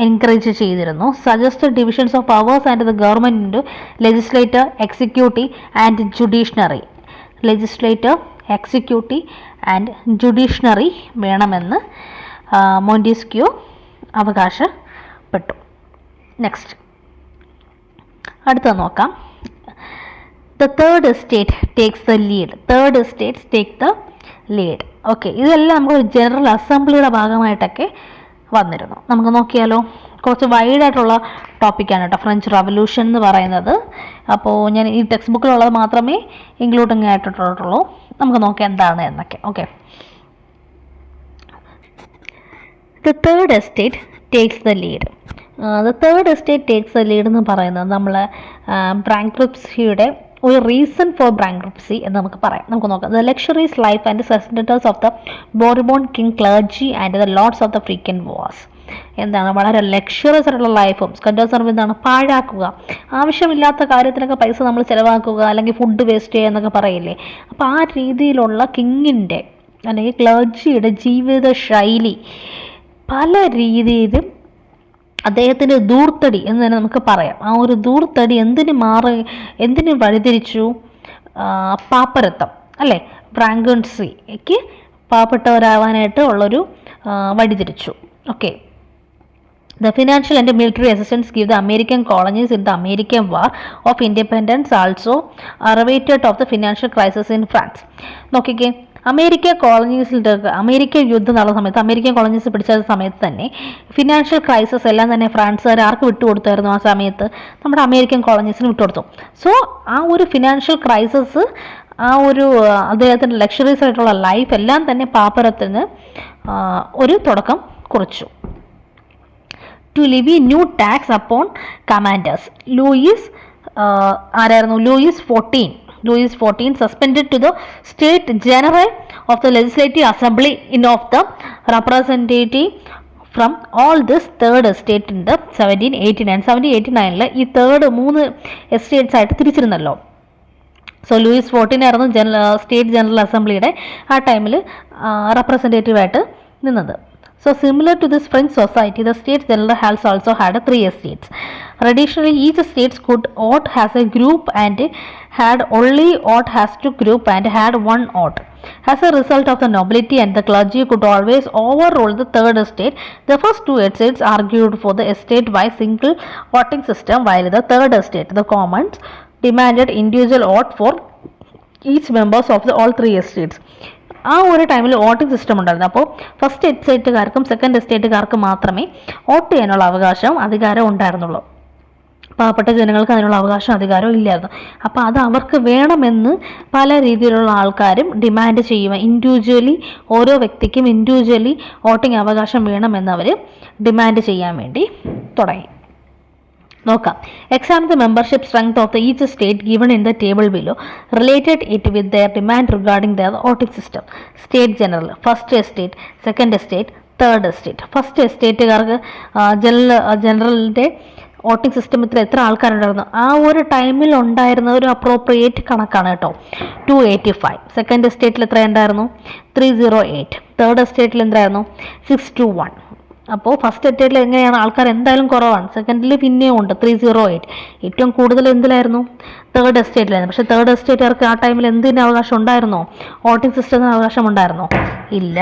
എൻകറേജ് ചെയ്തിരുന്നു. Suggested divisions of powers and the government into legislator, executive and judiciary വേണമെന്ന് മോണ്ടിസ്ക്യൂ അവകാശപ്പെട്ടു. നെക്സ്റ്റ്, അടുത്ത നോക്കാം. The third estate takes the lead. Okay, ഇതെല്ലാം നമുക്ക് ജനറൽ അസംബ്ലിയുടെ ഭാഗമായിട്ടൊക്കെ വന്നിരുന്നു. നമുക്ക് നോക്കിയാലോ? കുറച്ച് വൈഡായിട്ടുള്ള ടോപ്പിക്കാണ് കേട്ടോ ഫ്രഞ്ച് റവല്യൂഷൻ എന്ന് പറയുന്നത്. അപ്പോൾ ഞാൻ ഈ ടെക്സ്റ്റ് ബുക്കിലുള്ളത് മാത്രമേ ഇൻക്ലൂഡിങ് ആയിട്ടുള്ളൂ. നമുക്ക് നോക്കാം എന്താണ് എന്നൊക്കെ. Okay, The third estate takes the lead എന്ന് പറയുന്നത് നമ്മൾ ബാങ്ക്രപ്സിയുടെ ഒരു റീസൺ ഫോർ ബാങ്ക്രപ്സി എന്ന് നമുക്ക് പറയാം. നമുക്ക് നോക്കാം. The luxuries life and sustainers of the Bourbon king clergy and the lords of the ഫ്രീക്കൻ വാസ്. എന്താണ്? വളരെ ലക്ഷറീസ് ആയിട്ടുള്ള ലൈഫും സ്കൻഡേഴ്സ് എന്താണ്? പാഴാക്കുക, ആവശ്യമില്ലാത്ത കാര്യത്തിനൊക്കെ പൈസ നമ്മൾ ചിലവാക്കുക, അല്ലെങ്കിൽ ഫുഡ് വേസ്റ്റ് ചെയ്യുക എന്നൊക്കെ പറയില്ലേ. അപ്പോൾ ആ രീതിയിലുള്ള കിങ്ങിൻ്റെ അല്ലെങ്കിൽ ക്ലർജിയുടെ ജീവിത ശൈലി പല രീതിയിലും അദ്ദേഹത്തിൻ്റെ ദൂർത്തടി എന്ന് തന്നെ നമുക്ക് പറയാം. ആ ഒരു ദൂർത്തടി എന്തിന് വഴിതിരിച്ചു? പാപ്പരത്വം അല്ലേ, ബ്രാങ്കൺസിക്ക് പാവപ്പെട്ടവരാവാനായിട്ട് ഉള്ളൊരു വഴിതിരിച്ചു. Okay, The financial and military assistance give the American colonies in the American War of Independence also aggravated of the financial crisis in France. നോക്കിക്കേ, അമേരിക്കൻ യുദ്ധം നടന്ന സമയത്ത്, അമേരിക്കൻ കോളനീസ് പിടിച്ച സമയത്ത് തന്നെ ഫിനാൻഷ്യൽ ക്രൈസിസ് എല്ലാം തന്നെ ഫ്രാൻസുകാർ ആർക്ക് വിട്ടുകൊടുത്തായിരുന്നു? ആ സമയത്ത് നമ്മുടെ അമേരിക്കൻ കോളനീസിന് വിട്ടുകൊടുത്തു. സോ ആ ഒരു ഫിനാൻഷ്യൽ ക്രൈസിസ്, ആ ഒരു അദ്ദേഹത്തിൻ്റെ ലക്ഷറീസ് ആയിട്ടുള്ള ലൈഫ് എല്ലാം തന്നെ പാപ്പരത്തിന് ഒരു തുടക്കം കുറിച്ചു. To levy new tax upon commanders. Louis XIV suspended to the State General of the Legislative Assembly of the representative from all this third estate in the 1789 ഈ മൂന്ന് എസ്റ്റേറ്റ്സ് ആയിട്ട് തിരിച്ചിരുന്നല്ലോ. സോ ലൂയിസ് 14 ആയിരുന്നു state general അസംബ്ലിയുടെ ആ ടൈമിൽ റെപ്രസെൻറ്റേറ്റീവായിട്ട് നിന്നത്. So similar to this French society, the States General has also had 3 estates. Traditionally, each state could vote as a group and had only vote as to group and had one vote. As a result of the nobility and the clergy could always overrule the third estate. The first 2 estates argued for the estate by single voting system, while the third estate, the commons, demanded individual vote for each members of the all 3 estates. ആ ഒരു ടൈമിൽ voting system ഉണ്ടായിരുന്നു. അപ്പോൾ first എസ്റ്റേറ്റുകാർക്കും second എസ്റ്റേറ്റുകാർക്കും മാത്രമേ vote ചെയ്യാനുള്ള അവകാശം അധികാരം ഉണ്ടായിരുന്നുള്ളൂ. പാവപ്പെട്ട ജനങ്ങൾക്ക് അതിനുള്ള അവകാശം അധികാരവും ഇല്ലായിരുന്നു. അപ്പോൾ അത് അവർക്ക് വേണമെന്ന് പല രീതിയിലുള്ള ആൾക്കാരും ഡിമാൻഡ് ചെയ്യുക. ഇൻഡിവിജ്വലി ഓരോ വ്യക്തിക്കും ഇൻഡിവിജ്വലി വോട്ടിംഗ് അവകാശം വേണമെന്ന് അവർ ഡിമാൻഡ് ചെയ്യാൻ വേണ്ടി തുടങ്ങി. നോക്കാം. Examine the membership strength of the each state given in the table below, related it with their demand regarding their voting system. State general, first estate, second estate, third estate. First എസ്റ്റേറ്റുകാർക്ക് ജനറലിൻ്റെ voting സിസ്റ്റത്തിൽ എത്ര ആൾക്കാരുണ്ടായിരുന്നു, ആ ഒരു ടൈമിൽ ഉണ്ടായിരുന്ന ഒരു അപ്രോപ്രിയേറ്റ് കണക്കാണ് കേട്ടോ, 285. സെക്കൻഡ് എസ്റ്റേറ്റിൽ എത്ര ഉണ്ടായിരുന്നു, 308. തേർഡ് എസ്റ്റേറ്റിൽ എന്തായിരുന്നു, 621. അപ്പോൾ ഫസ്റ്റ് എസ്റ്റേറ്റിൽ എങ്ങനെയാണ് ആൾക്കാർ എന്തായാലും കുറവാണ്. സെക്കൻഡിൽ പിന്നെയും ഉണ്ട് 308. ഏറ്റവും കൂടുതൽ എന്തിലായിരുന്നു, തേർഡ് എസ്റ്റേറ്റിലായിരുന്നു. പക്ഷേ തേർഡ് എസ്റ്റേറ്റുകാർക്ക് ആ ടൈമിൽ എന്തിന് അവകാശം ഉണ്ടായിരുന്നോ, വോട്ടിംഗ് സിസ്റ്റത്തിന് അവകാശം ഉണ്ടായിരുന്നോ, ഇല്ല.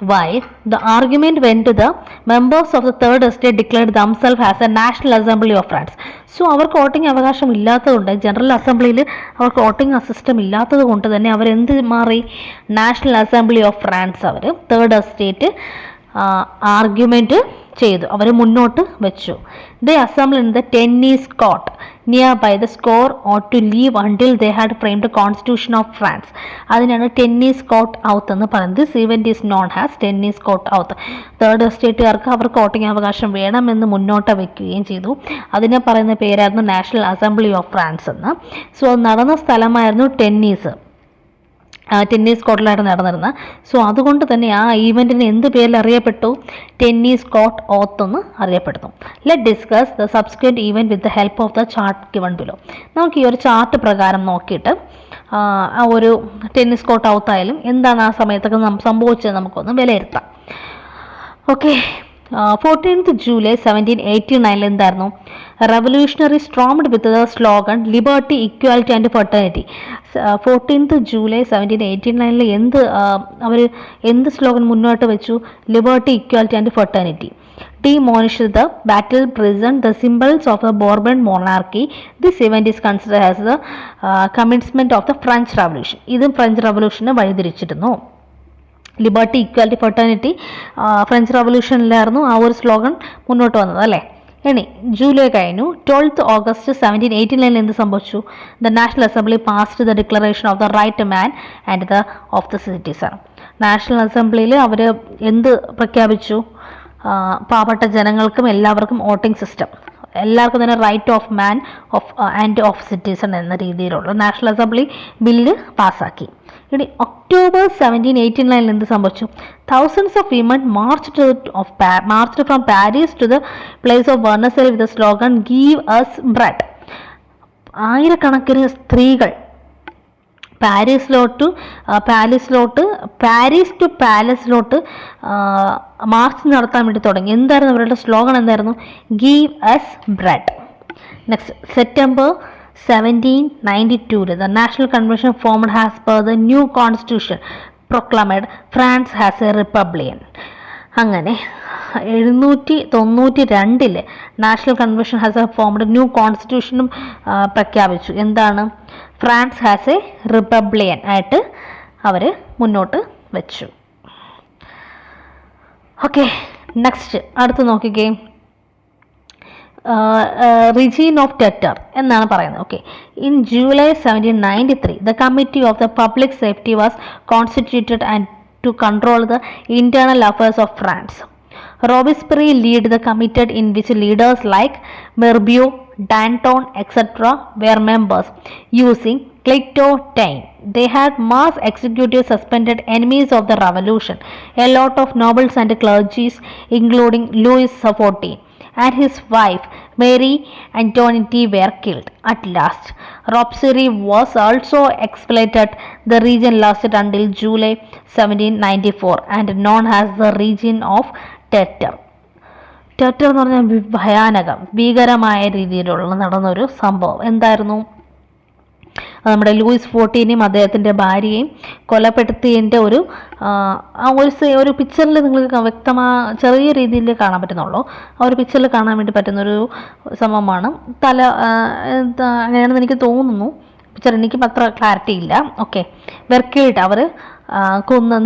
Why? The argument went to the members of the third estate declared themselves as a National Assembly of France. So അവർക്ക് വോട്ടിംഗ് അവകാശം ഇല്ലാത്തതുകൊണ്ട്, ജനറൽ അസംബ്ലിയിൽ അവർക്ക് വോട്ടിംഗ് സിസ്റ്റം ഇല്ലാത്തത് കൊണ്ട് തന്നെ അവരെന്ത് മാറി, നാഷണൽ അസംബ്ലി ഓഫ് ഫ്രാൻസ് അവർ തേർഡ് എസ്റ്റേറ്റ് ആർഗ്യുമെൻറ്റ് ചെയ്തു, അവർ മുന്നോട്ട് വെച്ചു. They assembly in the tennis court near by the score or to leave until they had framed constitution of France. അതിനാണ് ടെന്നീസ് കോർട്ട് ഔത്ത് എന്ന് പറയുന്നത്. This event is known as tennis court oath. Third എസ്റ്റേറ്റുകാർക്ക് അവർക്ക് voting അവകാശം വേണമെന്ന് മുന്നോട്ട് വയ്ക്കുകയും ചെയ്തു. അതിനെ പറയുന്ന പേരായിരുന്നു നാഷണൽ അസംബ്ലി ഓഫ് ഫ്രാൻസ് എന്ന്. സോ നടന്ന സ്ഥലമായിരുന്നു ടെന്നീസ് കോർട്ടിലായിട്ട് നടന്നിരുന്നത്. സോ അതുകൊണ്ട് തന്നെ ആ ഈവൻറ്റിന് എന്ത് പേരിൽ അറിയപ്പെട്ടു, ടെന്നീസ് കോർട്ട് ഓത്ത് എന്ന് അറിയപ്പെടുന്നു. Let discuss the subsequent event with the help of the chart given below. നമുക്ക് ഈ ഒരു ചാർട്ട് പ്രകാരം നോക്കിയിട്ട് ആ ഒരു ടെന്നീസ് കോർട്ട് ഔത്തായാലും എന്താണ് ആ സമയത്തൊക്കെ സംഭവിച്ചത് നമുക്കൊന്ന് വിലയിരുത്താം. ഓക്കെ. 14th July 1789 എന്തായിരുന്നു, revolutionary stormed with the slogan liberty, equality and fraternity. 14th July 1789 അവർ എന്ത് സ്ലോഗൻ മുന്നോട്ട് വെച്ചു, liberty, equality and fraternity. Demolished the battle prison, the symbols of the Bourbon monarchy. This event is considered as the commencement of the French Revolution. ഇതും French റവല്യൂഷനെ വഴിതിരിച്ചിരുന്നു. Liberty, equality, fraternity French റവല്യൂഷനിലായിരുന്നു ആ ഒരു slogan മുന്നോട്ട് വന്നത് അല്ലേ. ഇനി ജൂലൈ കഴിഞ്ഞു. 12th August 1789 എന്ത് സംഭവിച്ചു, the national assembly passed the declaration of the right man and the of the citizen. National അസംബ്ലിയിൽ അവർ എന്ത് പ്രഖ്യാപിച്ചു, പാവപ്പെട്ട ജനങ്ങൾക്കും എല്ലാവർക്കും വോട്ടിംഗ് സിസ്റ്റം, എല്ലാവർക്കും തന്നെ right of man and of citizen എന്ന രീതിയിലുള്ള നാഷണൽ അസംബ്ലി ബില്ല് പാസ്സാക്കി. ഇനി ഒക്ടോബർ 1789 എന്ത് സംഭവിച്ചു, thousands of women marched from Paris to the place of Versailles with the slogan give us bread. ആയിരക്കണക്കിന് സ്ത്രീകൾ പാരീസ് ടു പാലസിലോട്ട് മാർച്ച് നടത്താൻ വേണ്ടി തുടങ്ങി. എന്തായിരുന്നു അവരുടെ സ്ലോഗൻ, എന്തായിരുന്നു, give us bread. Next September 1792 the National Convention formed as per the new constitution proclaimed France as a republic. അങ്ങനെ 792 national convention has formed new കോൺസ്റ്റിറ്റ്യൂഷനും പ്രഖ്യാപിച്ചു. എന്താണ്, ഫ്രാൻസ് ഹാസ് എ റിപ്പബ്ലിയൻ ആയിട്ട് അവർ മുന്നോട്ട് വെച്ചു. ഓക്കെ, നെക്സ്റ്റ് അടുത്ത് നോക്കിക്കേ, റിജീൻ ഓഫ് ടെറ്റർ എന്നാണ് പറയുന്നത്. Okay, in July 1793 the committee of the public safety was constituted and to control the internal affairs of France. Robespierre led the committee in which leaders like Mirabeau, Danton, etc. were members. Using cliquetin, they had mass executive suspended enemies of the revolution. A lot of nobles and clergies, including Louis XIV and his wife Mary Antoinette, were killed. At last, Robespierre was also exploited. The region lasted until July 1794 and known as the region of ടെറ്റർ. ടെറ്റർ എന്ന് പറഞ്ഞാൽ ഭയാനകം, ഭീകരമായ രീതിയിലുള്ള നടന്നൊരു സംഭവം. എന്തായിരുന്നു, നമ്മുടെ Luis ഫോർട്ടീനെയും അദ്ദേഹത്തിൻ്റെ ഭാര്യയെയും കൊലപ്പെടുത്തിയതിൻ്റെ ഒരു പിക്ചറിൽ നിങ്ങൾക്ക് ചെറിയ രീതിയിൽ കാണാൻ പറ്റുന്നുള്ളൂ. ആ ഒരു പിക്ചറിൽ കാണാൻ വേണ്ടി പറ്റുന്നൊരു സംഭവമാണ്. അങ്ങനെയാണെന്ന് എനിക്ക് തോന്നുന്നു. പിക്ചർ എനിക്കും അത്ര ക്ലാരിറ്റി ഇല്ല. ഓക്കെ, വെർക്കേട്ട് അവർ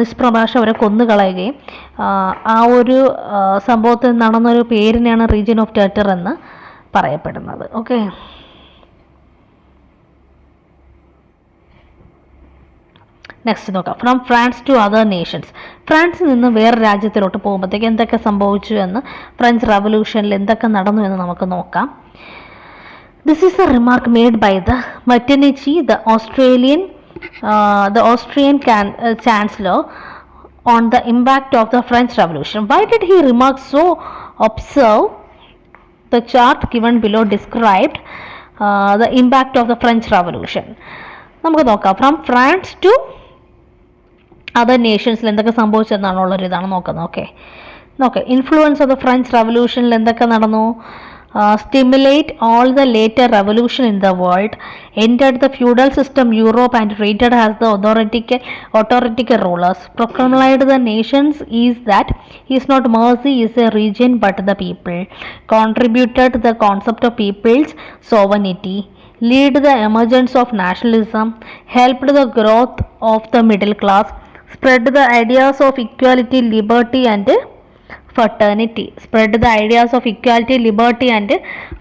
നിഷ്പ്രഭാഷം അവരെ കൊന്നുകളയുകയും ആ ഒരു സംഭവത്തിൽ നടന്നൊരു പേരിനെയാണ് റീജിയൻ ഓഫ് ടെർട്ടർ എന്ന് പറയപ്പെടുന്നത്. ഓക്കെ, നെക്സ്റ്റ് നോക്കാം. From France to other nations. ഫ്രാൻസിൽ നിന്ന് വേറെ രാജ്യത്തിലോട്ട് പോകുമ്പോഴത്തേക്ക് എന്തൊക്കെ സംഭവിച്ചു എന്ന്, ഫ്രഞ്ച് റവല്യൂഷനിൽ എന്തൊക്കെ നടന്നു എന്ന് നമുക്ക് നോക്കാം. This is a remark made by the Metternich, the Austrian chancellor, on the impact of the French Revolution. Why did he remark so? Observe the chart given below described the impact of the French Revolution. നമുക്ക് നോക്കാം. From France to other നേഷൻസിൽ എന്തൊക്കെ സംഭവിച്ചതെന്നാണുള്ളൊരു ഇതാണ് നോക്കുന്നത്. Okay, influence of the French റവല്യൂഷനിൽ എന്തൊക്കെ നടന്നു? Stimulate all the later revolution in the world, entered the feudal system Europe and treated as the authoritative rulers, proclaimed the nations is that is not mercy is a region but the people, contributed the concept of people's sovereignty, lead the emergence of nationalism, helped the growth of the middle class, spread the ideas of equality, liberty and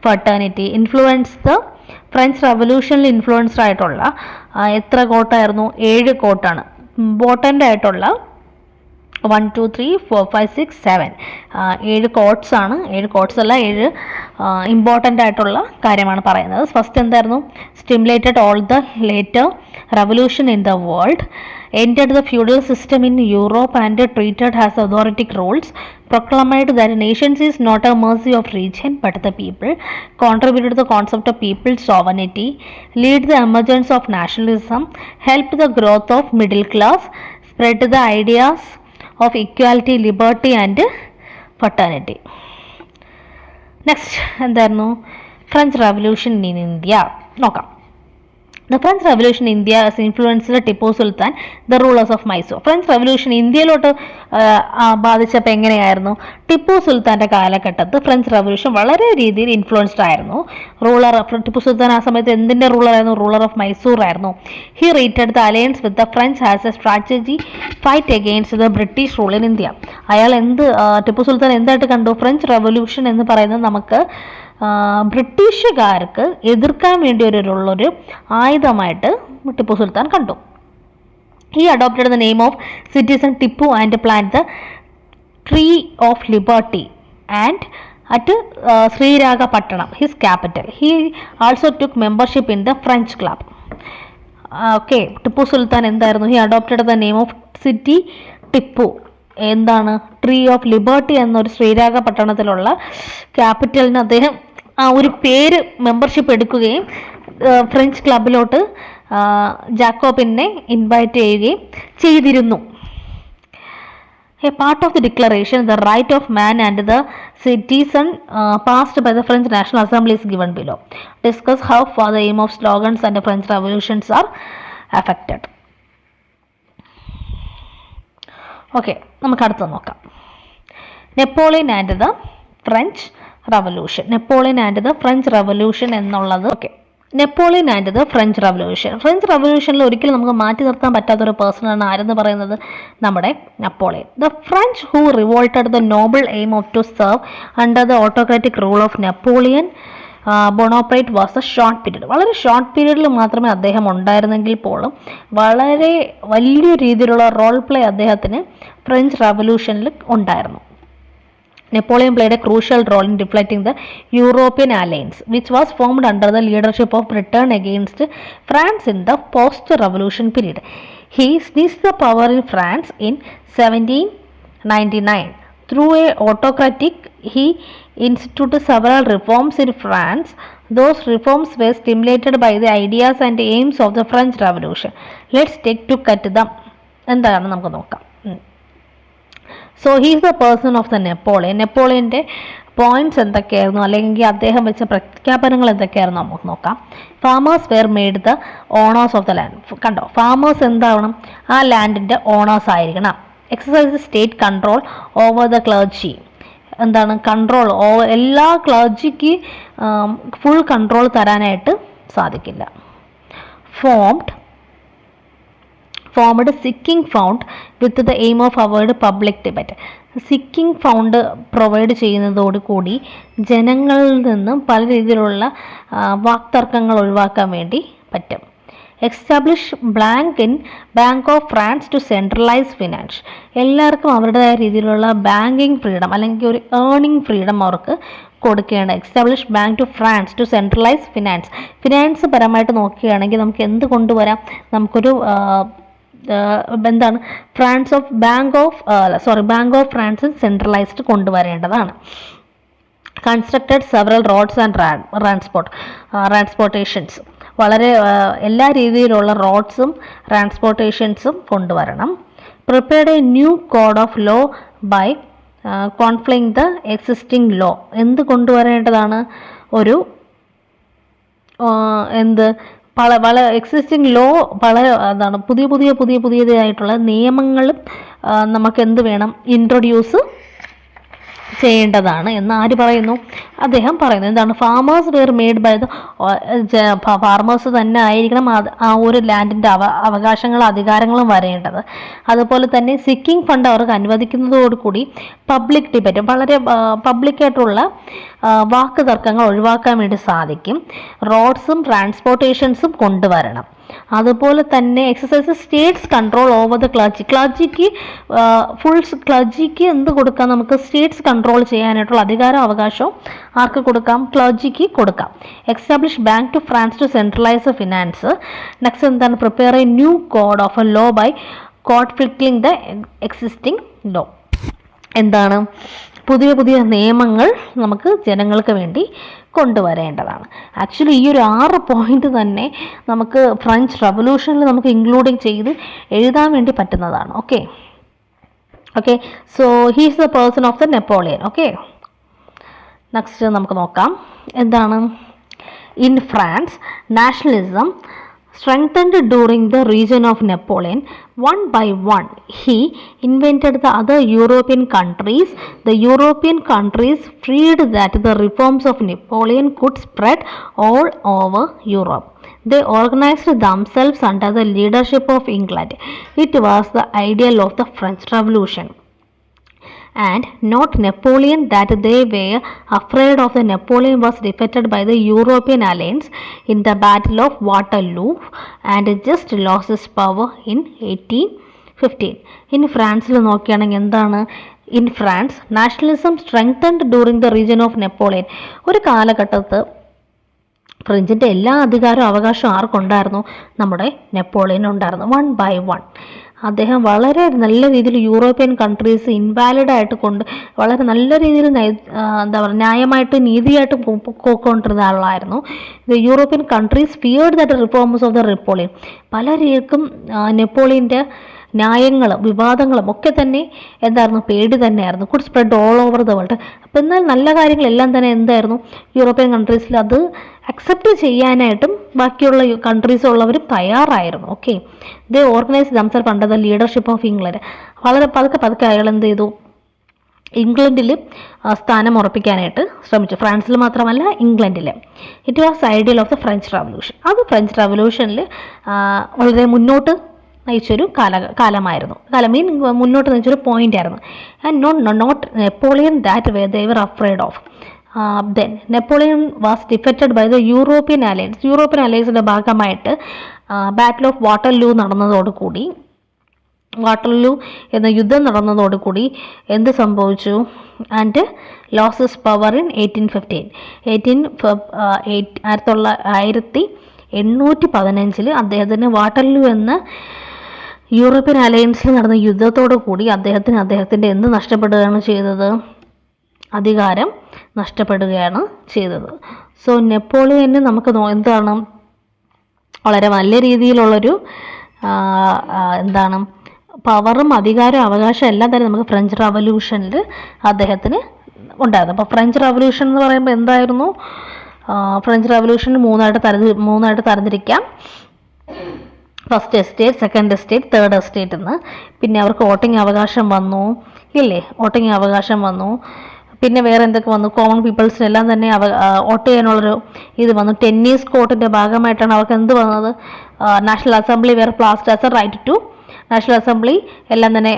fraternity, influence the French റവല്യൂഷനിൽ ഇൻഫ്ലുവൻസ്ഡ് ആയിട്ടുള്ള എത്ര കോട്ടായിരുന്നു? 7 കോട്ടാണ്. Important ആയിട്ടുള്ള 1 2 3 4 5 6 7 7 quotes ആണ്. 7 quotes അല്ല, 7 important ആയിട്ടുള്ള കാര്യമാണ് പറയുന്നത്. ഫസ്റ്റ് എന്തായിരുന്നു? Stimulated all the later revolution in the world, entered the feudal system in Europe and treated as authoritative rules, proclaimed that nations is not a mercy of region but the people, contributed the concept of people's sovereignty, lead the emergence of nationalism, helped the growth of middle class, spread the ideas of equality, liberty and fraternity. Next എന്തായിരുന്നു? French revolution in India നോക്കാം. The French Revolution in India has influenced Tipu Sultan, the rulers of Mysore. French revolution ഇന്ത്യയിലോട്ട് ബാധിച്ചപ്പോൾ എങ്ങനെയായിരുന്നു? ടിപ്പു സുൽത്താൻ്റെ കാലഘട്ടത്ത് French revolution വളരെ രീതിയിൽ influenced ആയിരുന്നു. ടിപ്പു സുൽത്താൻ ആ സമയത്ത് എന്തിൻ്റെ റൂളറായിരുന്നു? റൂളർ ഓഫ് മൈസൂർ ആയിരുന്നു. He retained the alliance with the French as a strategy fight against the British rule in India. Tipu Sultan എന്തായിട്ട് കണ്ടു? ഫ്രഞ്ച് റവല്യൂഷൻ എന്ന് പറയുന്നത് നമുക്ക് ബ്രിട്ടീഷുകാർക്ക് എതിർക്കാൻ വേണ്ടി ഉള്ളൊരു ആയുധമായിട്ട് ടിപ്പു സുൽത്താൻ കണ്ടു. He adopted the name of citizen Tipu and planted the tree of liberty and at Srirangapatnam, his capital. He also took membership in the French club. Okay, Tipu Sultan എന്തായിരുന്നു? He adopted the name of city Tipu. എന്താണ്? Tree of liberty എന്നൊരു ശ്രീരാഗപട്ടണത്തിലുള്ള ക്യാപിറ്റലിന് അദ്ദേഹം ആ ഒരു പേര് membership എടുക്കുകയും French ക്ലബിലോട്ട് ജാക്കോബിനെ invite ചെയ്യുകയും ചെയ്തിരുന്നു. A part of the declaration, the right of man and the citizen passed by the French National Assembly is given below. Discuss how far the aim of slogans and the French revolutions are affected. Okay, നമുക്ക് അടുത്ത് നോക്കാം. Napoleon and the French revolution. Napoleon and the French revolution എന്നുള്ളത് Napoleon and the French revolution. French റവല്യൂഷനിൽ ഒരിക്കലും നമുക്ക് മാറ്റി നിർത്താൻ പറ്റാത്തൊരു പേഴ്സണാണ് ആരെന്ന് പറയുന്നത്? നമ്മുടെ Napoleon. The French who revolted the noble aim of to serve under the autocratic rule of Napoleon Bonaparte was a short period. വളരെ ഷോർട്ട് പീരീഡിൽ മാത്രമേ അദ്ദേഹം ഉണ്ടായിരുന്നെങ്കിൽ പോലും വളരെ വലിയ രീതിയിലുള്ള റോൾ പ്ലേ അദ്ദേഹത്തിന് ഫ്രഞ്ച് റവല്യൂഷനിൽ ഉണ്ടായിരുന്നു. Napoleon played a crucial role in deflating the European alliance, which was formed under the leadership of Britain against France in the post-revolution period. He seized the power in France in 1799. Through a autocratic, he instituted several reforms in France. Those reforms were stimulated by the ideas and aims of the French Revolution. Let's take to cut them. എന്താണ് നമുക്ക് നോക്കാം. So he's the person of the നെപ്പോളിയൻ്റെ points എന്തൊക്കെയായിരുന്നു, അല്ലെങ്കിൽ അദ്ദേഹം വെച്ച പ്രഖ്യാപനങ്ങൾ എന്തൊക്കെയായിരുന്നു നമുക്ക് നോക്കാം. Farmers were made the owners of the land. കണ്ടോ, ഫാമേഴ്സ് എന്താവണം, ആ ലാൻഡിൻ്റെ ഓണേഴ്സ് ആയിരിക്കണം. Exercise state control over the clergy. എന്താണ് കൺട്രോൾ ഓവർ, എല്ലാ ക്ലർജിക്ക് ഫുൾ കൺട്രോൾ തരാനായിട്ട് സാധിക്കില്ല. Formed sinking fund with the aim of avoid public debate. Sinking fund provide ചെയ്യുന്നതോടുകൂടി ജനങ്ങളിൽ നിന്നും പല രീതിയിലുള്ള വാക്തർക്കങ്ങൾ ഒഴിവാക്കാൻ വേണ്ടി പറ്റും. Establish bank of France to centralise finance. എല്ലാവർക്കും അവരുടേതായ രീതിയിലുള്ള ബാങ്കിങ് ഫ്രീഡം അല്ലെങ്കിൽ ഒരു ഏർണിംഗ് ഫ്രീഡം അവർക്ക് കൊടുക്കുകയാണ്. Establish bank to France to centralise finance പരമായിട്ട് നോക്കുകയാണെങ്കിൽ നമുക്ക് എന്ത് കൊണ്ടുവരാം, നമുക്കൊരു എന്താണ് ബാങ്ക് ഓഫ് ഫ്രാൻസ് സെൻട്രലൈസ്ഡ് കൊണ്ടുവരേണ്ടതാണ്. Constructed several roads and transportations. വളരെ എല്ലാ രീതിയിലുള്ള റോഡ്സും ട്രാൻസ്പോർട്ടേഷൻസും കൊണ്ടുവരണം. Prepared a new code of law by conflict the existing law. എന്ത് കൊണ്ടുവരേണ്ടതാണ്, ഒരു പല എക്സിസ്റ്റിംഗ് ലോ, എന്താണ് പുതിയതായിട്ടുള്ള നിയമങ്ങളും നമുക്ക് എന്ത് വേണം, ഇൻട്രൊഡ്യൂസ് ചെയ്യേണ്ടതാണ് എന്ന് ആര് പറയുന്നു, അദ്ദേഹം പറയുന്നു. എന്താണ്, farmers were made by the farmers തന്നെ ആയിരിക്കണം ആ ഒരു ലാൻഡിൻ്റെ അവകാശങ്ങളും അധികാരങ്ങളും വരേണ്ടത്. അതുപോലെ തന്നെ സിക്കിംഗ് ഫണ്ട് അവർക്ക് അനുവദിക്കുന്നതോടുകൂടി പബ്ലിക് ഡിബേറ്റ്, വളരെ പബ്ലിക്കായിട്ടുള്ള വാക്ക് തർക്കങ്ങൾ ഒഴിവാക്കാൻ വേണ്ടി സാധിക്കും. റോഡ്സും ട്രാൻസ്പോർട്ടേഷൻസും കൊണ്ടുവരണം. അതുപോലെ തന്നെ exercise states control over the ക്ലർജിക്ക് എന്ത് കൊടുക്കാം, നമുക്ക് സ്റ്റേറ്റ്സ് കൺട്രോൾ ചെയ്യാനായിട്ടുള്ള അധികാരം അവകാശവും ആർക്ക് കൊടുക്കാം, ക്ലർജിക്ക് കൊടുക്കാം. Establish bank to France to centralise finance. Next എന്താണ്, prepare a new code of a law by conflicting the existing law. എന്താണ്, പുതിയ നിയമങ്ങൾ നമുക്ക് ജനങ്ങൾക്ക് വേണ്ടി കൊണ്ടുവരേണ്ടതാണ്. ആക്ച്വലി ഈ ഒരു 6 പോയിന്റ് തന്നെ നമുക്ക് ഫ്രഞ്ച് റവല്യൂഷനിൽ നമുക്ക് ഇൻക്ലൂഡിങ് ചെയ്ത് എഴുതാൻ വേണ്ടി പറ്റുന്നതാണ്. Okay so he's the person of the Napoleon. Next നമുക്ക് നോക്കാം, എന്താണ്, in France nationalism strengthened during the reign of Napoleon. One by one he invented the other European countries. The European countries feared that the reforms of Napoleon could spread all over Europe. They organized themselves under the leadership of England. It was the ideal of the French Revolution. And not Napoleon that they were afraid of. The Napoleon was defeated by the European alliance in the Battle of Waterloo and just lost his power in 1815. In France നോക്കുകയാണെങ്കിൽ എന്താണ്, in France nationalism strengthened during the reign of Napoleon. ഒരു കാലഘട്ടത്ത് ഫ്രഞ്ചിൻ്റെ എല്ലാ അധികാരവും അവകാശവും ആർക്കുണ്ടായിരുന്നു, നമ്മുടെ നെപ്പോളിയനുണ്ടായിരുന്നു. 1 by 1 അദ്ദേഹം വളരെ നല്ല രീതിയിൽ യൂറോപ്യൻ കൺട്രീസ് ഇൻവാലിഡ് ആയിട്ട് വളരെ നല്ല രീതിയിൽ എന്താ പറയുക, ന്യായമായിട്ട് നീതിയായിട്ട് പോയിക്കൊണ്ടിരുന്ന ആളായിരുന്നു. European countries feared that reforms of the Napoleon. പലർക്കും നെപ്പോളിയൻ്റെ ന്യായങ്ങളും വിവാദങ്ങളും ഒക്കെ തന്നെ എന്തായിരുന്നു, പേടി തന്നെയായിരുന്നു. Could spread all over the world. അപ്പോൾ എന്നാൽ നല്ല കാര്യങ്ങളെല്ലാം തന്നെ എന്തായിരുന്നു, യൂറോപ്യൻ കൺട്രീസിൽ അത് അക്സെപ്റ്റ് ചെയ്യാനായിട്ടും ബാക്കിയുള്ള കൺട്രീസ് ഉള്ളവരും തയ്യാറായിരുന്നു. They organise themself under the leadership of England. വളരെ പതുക്കെ അയാൾ എന്ത് ചെയ്തു, ഇംഗ്ലണ്ടിൽ സ്ഥാനം ഉറപ്പിക്കാനായിട്ട് ശ്രമിച്ചു. ഫ്രാൻസിൽ മാത്രമല്ല, ഇംഗ്ലണ്ടിൽ. It was ideal of the French revolution. അത് ഫ്രഞ്ച് റവല്യൂഷനിൽ വളരെ മുന്നോട്ട് നയിച്ചൊരു കാലമായിരുന്നു. മുന്നോട്ട് നയിച്ചൊരു പോയിന്റ് ആയിരുന്നു. And not Napoleon that they were afraid of. Then Napoleon was defeated by the European alliance. European അലയൻസിൻ്റെ ഭാഗമായിട്ട് ബാറ്റിൽ ഓഫ് വാട്ടർലൂ നടന്നതോടുകൂടി, വാട്ടർലൂ എന്ന യുദ്ധം നടന്നതോടുകൂടി എന്ത് സംഭവിച്ചു, ആൻഡ് ലോസസ് പവർ ഇൻ 1815. 1815 അദ്ദേഹത്തിന് വാട്ടർലൂ എന്ന യൂറോപ്യൻ അലയൻസിൽ നടന്ന യുദ്ധത്തോടു കൂടി അദ്ദേഹത്തിൻ്റെ എന്ത് നഷ്ടപ്പെടുകയാണ് ചെയ്തത്, അധികാരം നഷ്ടപ്പെടുകയാണ് ചെയ്തത്. സോ നെപ്പോളിയന് നമുക്ക് എന്താണ്, വളരെ നല്ല രീതിയിലുള്ളൊരു എന്താണ് പവറും അധികാരവും അവകാശവും എല്ലാം തന്നെ നമുക്ക് ഫ്രഞ്ച് റവല്യൂഷനിൽ അദ്ദേഹത്തിന് ഉണ്ടായിരുന്നു. അപ്പോൾ ഫ്രഞ്ച് റവല്യൂഷൻ എന്ന് പറയുമ്പോൾ എന്തായിരുന്നു? ഫ്രഞ്ച് റവല്യൂഷൻ മൂന്നായിട്ട് തരംതിരിക്കാം. First estate, second estate, third estate എന്ന്. പിന്നെ അവർക്ക് വോട്ടിംഗ് അവകാശം വന്നു ഇല്ലേ? വോട്ടിംഗ് അവകാശം വന്നു. പിന്നെ വേറെ എന്തൊക്കെ വന്നു? കോമൺ പീപ്പിൾസിനെല്ലാം തന്നെ വോട്ട് ചെയ്യാനുള്ളൊരു ഇത് വന്നു. ടെന്നീസ് കോർട്ടിൻ്റെ ഭാഗമായിട്ടാണ് അവർക്ക് എന്ത് വന്നത്? National assembly were placed as a right to national assembly എല്ലാം തന്നെ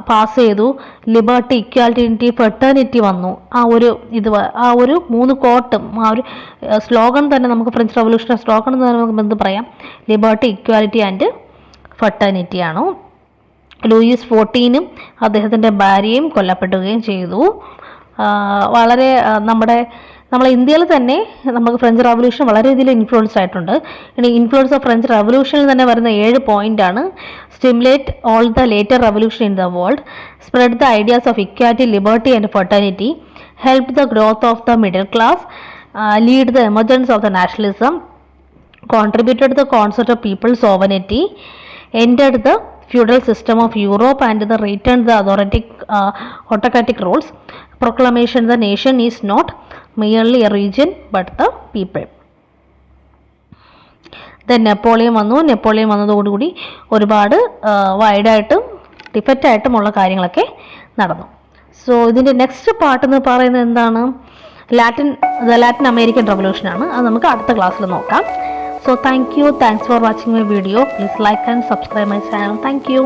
പാസ് ചെയ്തു. ലിബർട്ടി, ഇക്വാലിറ്റി, ഫെർട്ടേണിറ്റി വന്നു. ആ ഒരു 3 കോട്ടും ആ ഒരു സ്ലോഗൻ തന്നെ നമുക്ക് ഫ്രഞ്ച് റവല്യൂഷൻ്റെ സ്ലോഗൻ എന്ന് നമുക്ക് എന്ത് പറയാം? ലിബർട്ടി, ഇക്വാലിറ്റി ആൻഡ് ഫെർട്ടേണിറ്റി ആണ്. ലൂയിസ് 14 അദ്ദേഹത്തിൻ്റെ ഭാര്യയും കൊല്ലപ്പെടുകയും ചെയ്തു. വളരെ നമ്മളെ ഇന്ത്യയിൽ തന്നെ നമുക്ക് ഫ്രഞ്ച് റവല്യൂഷൻ വളരെ രീതിയിൽ ഇൻഫ്ലുവൻസ് ആയിട്ടുണ്ട്. ഇനി ഇൻഫ്ലുവൻസ് ഓഫ് ഫ്രഞ്ച് റവല്യൂഷനിൽ തന്നെ വരുന്ന 7 പോയിൻ്റാണ്. Stimulate all the later revolution in the world, spread the ideas of equality, liberty and fraternity, help the growth of the middle class, lead the emergence of the nationalism, contributed the concept of people sovereignty, ended the feudal system of Europe and the returned the autocratic rules, proclamation the nation is not merely a region but the people. Then Napoleon വന്നതോടുകൂടി ഒരുപാട് വൈഡായിട്ടും ഡിഫക്റ്റായിട്ടുമുള്ള കാര്യങ്ങളൊക്കെ നടന്നു. So ഇതിൻ്റെ next part എന്ന് പറയുന്നത് എന്താണ്? Latin American റവല്യൂഷനാണ്. അത് നമുക്ക് അടുത്ത ക്ലാസ്സിൽ നോക്കാം. So thanks for watching my video. Please like and subscribe my channel. Thank you.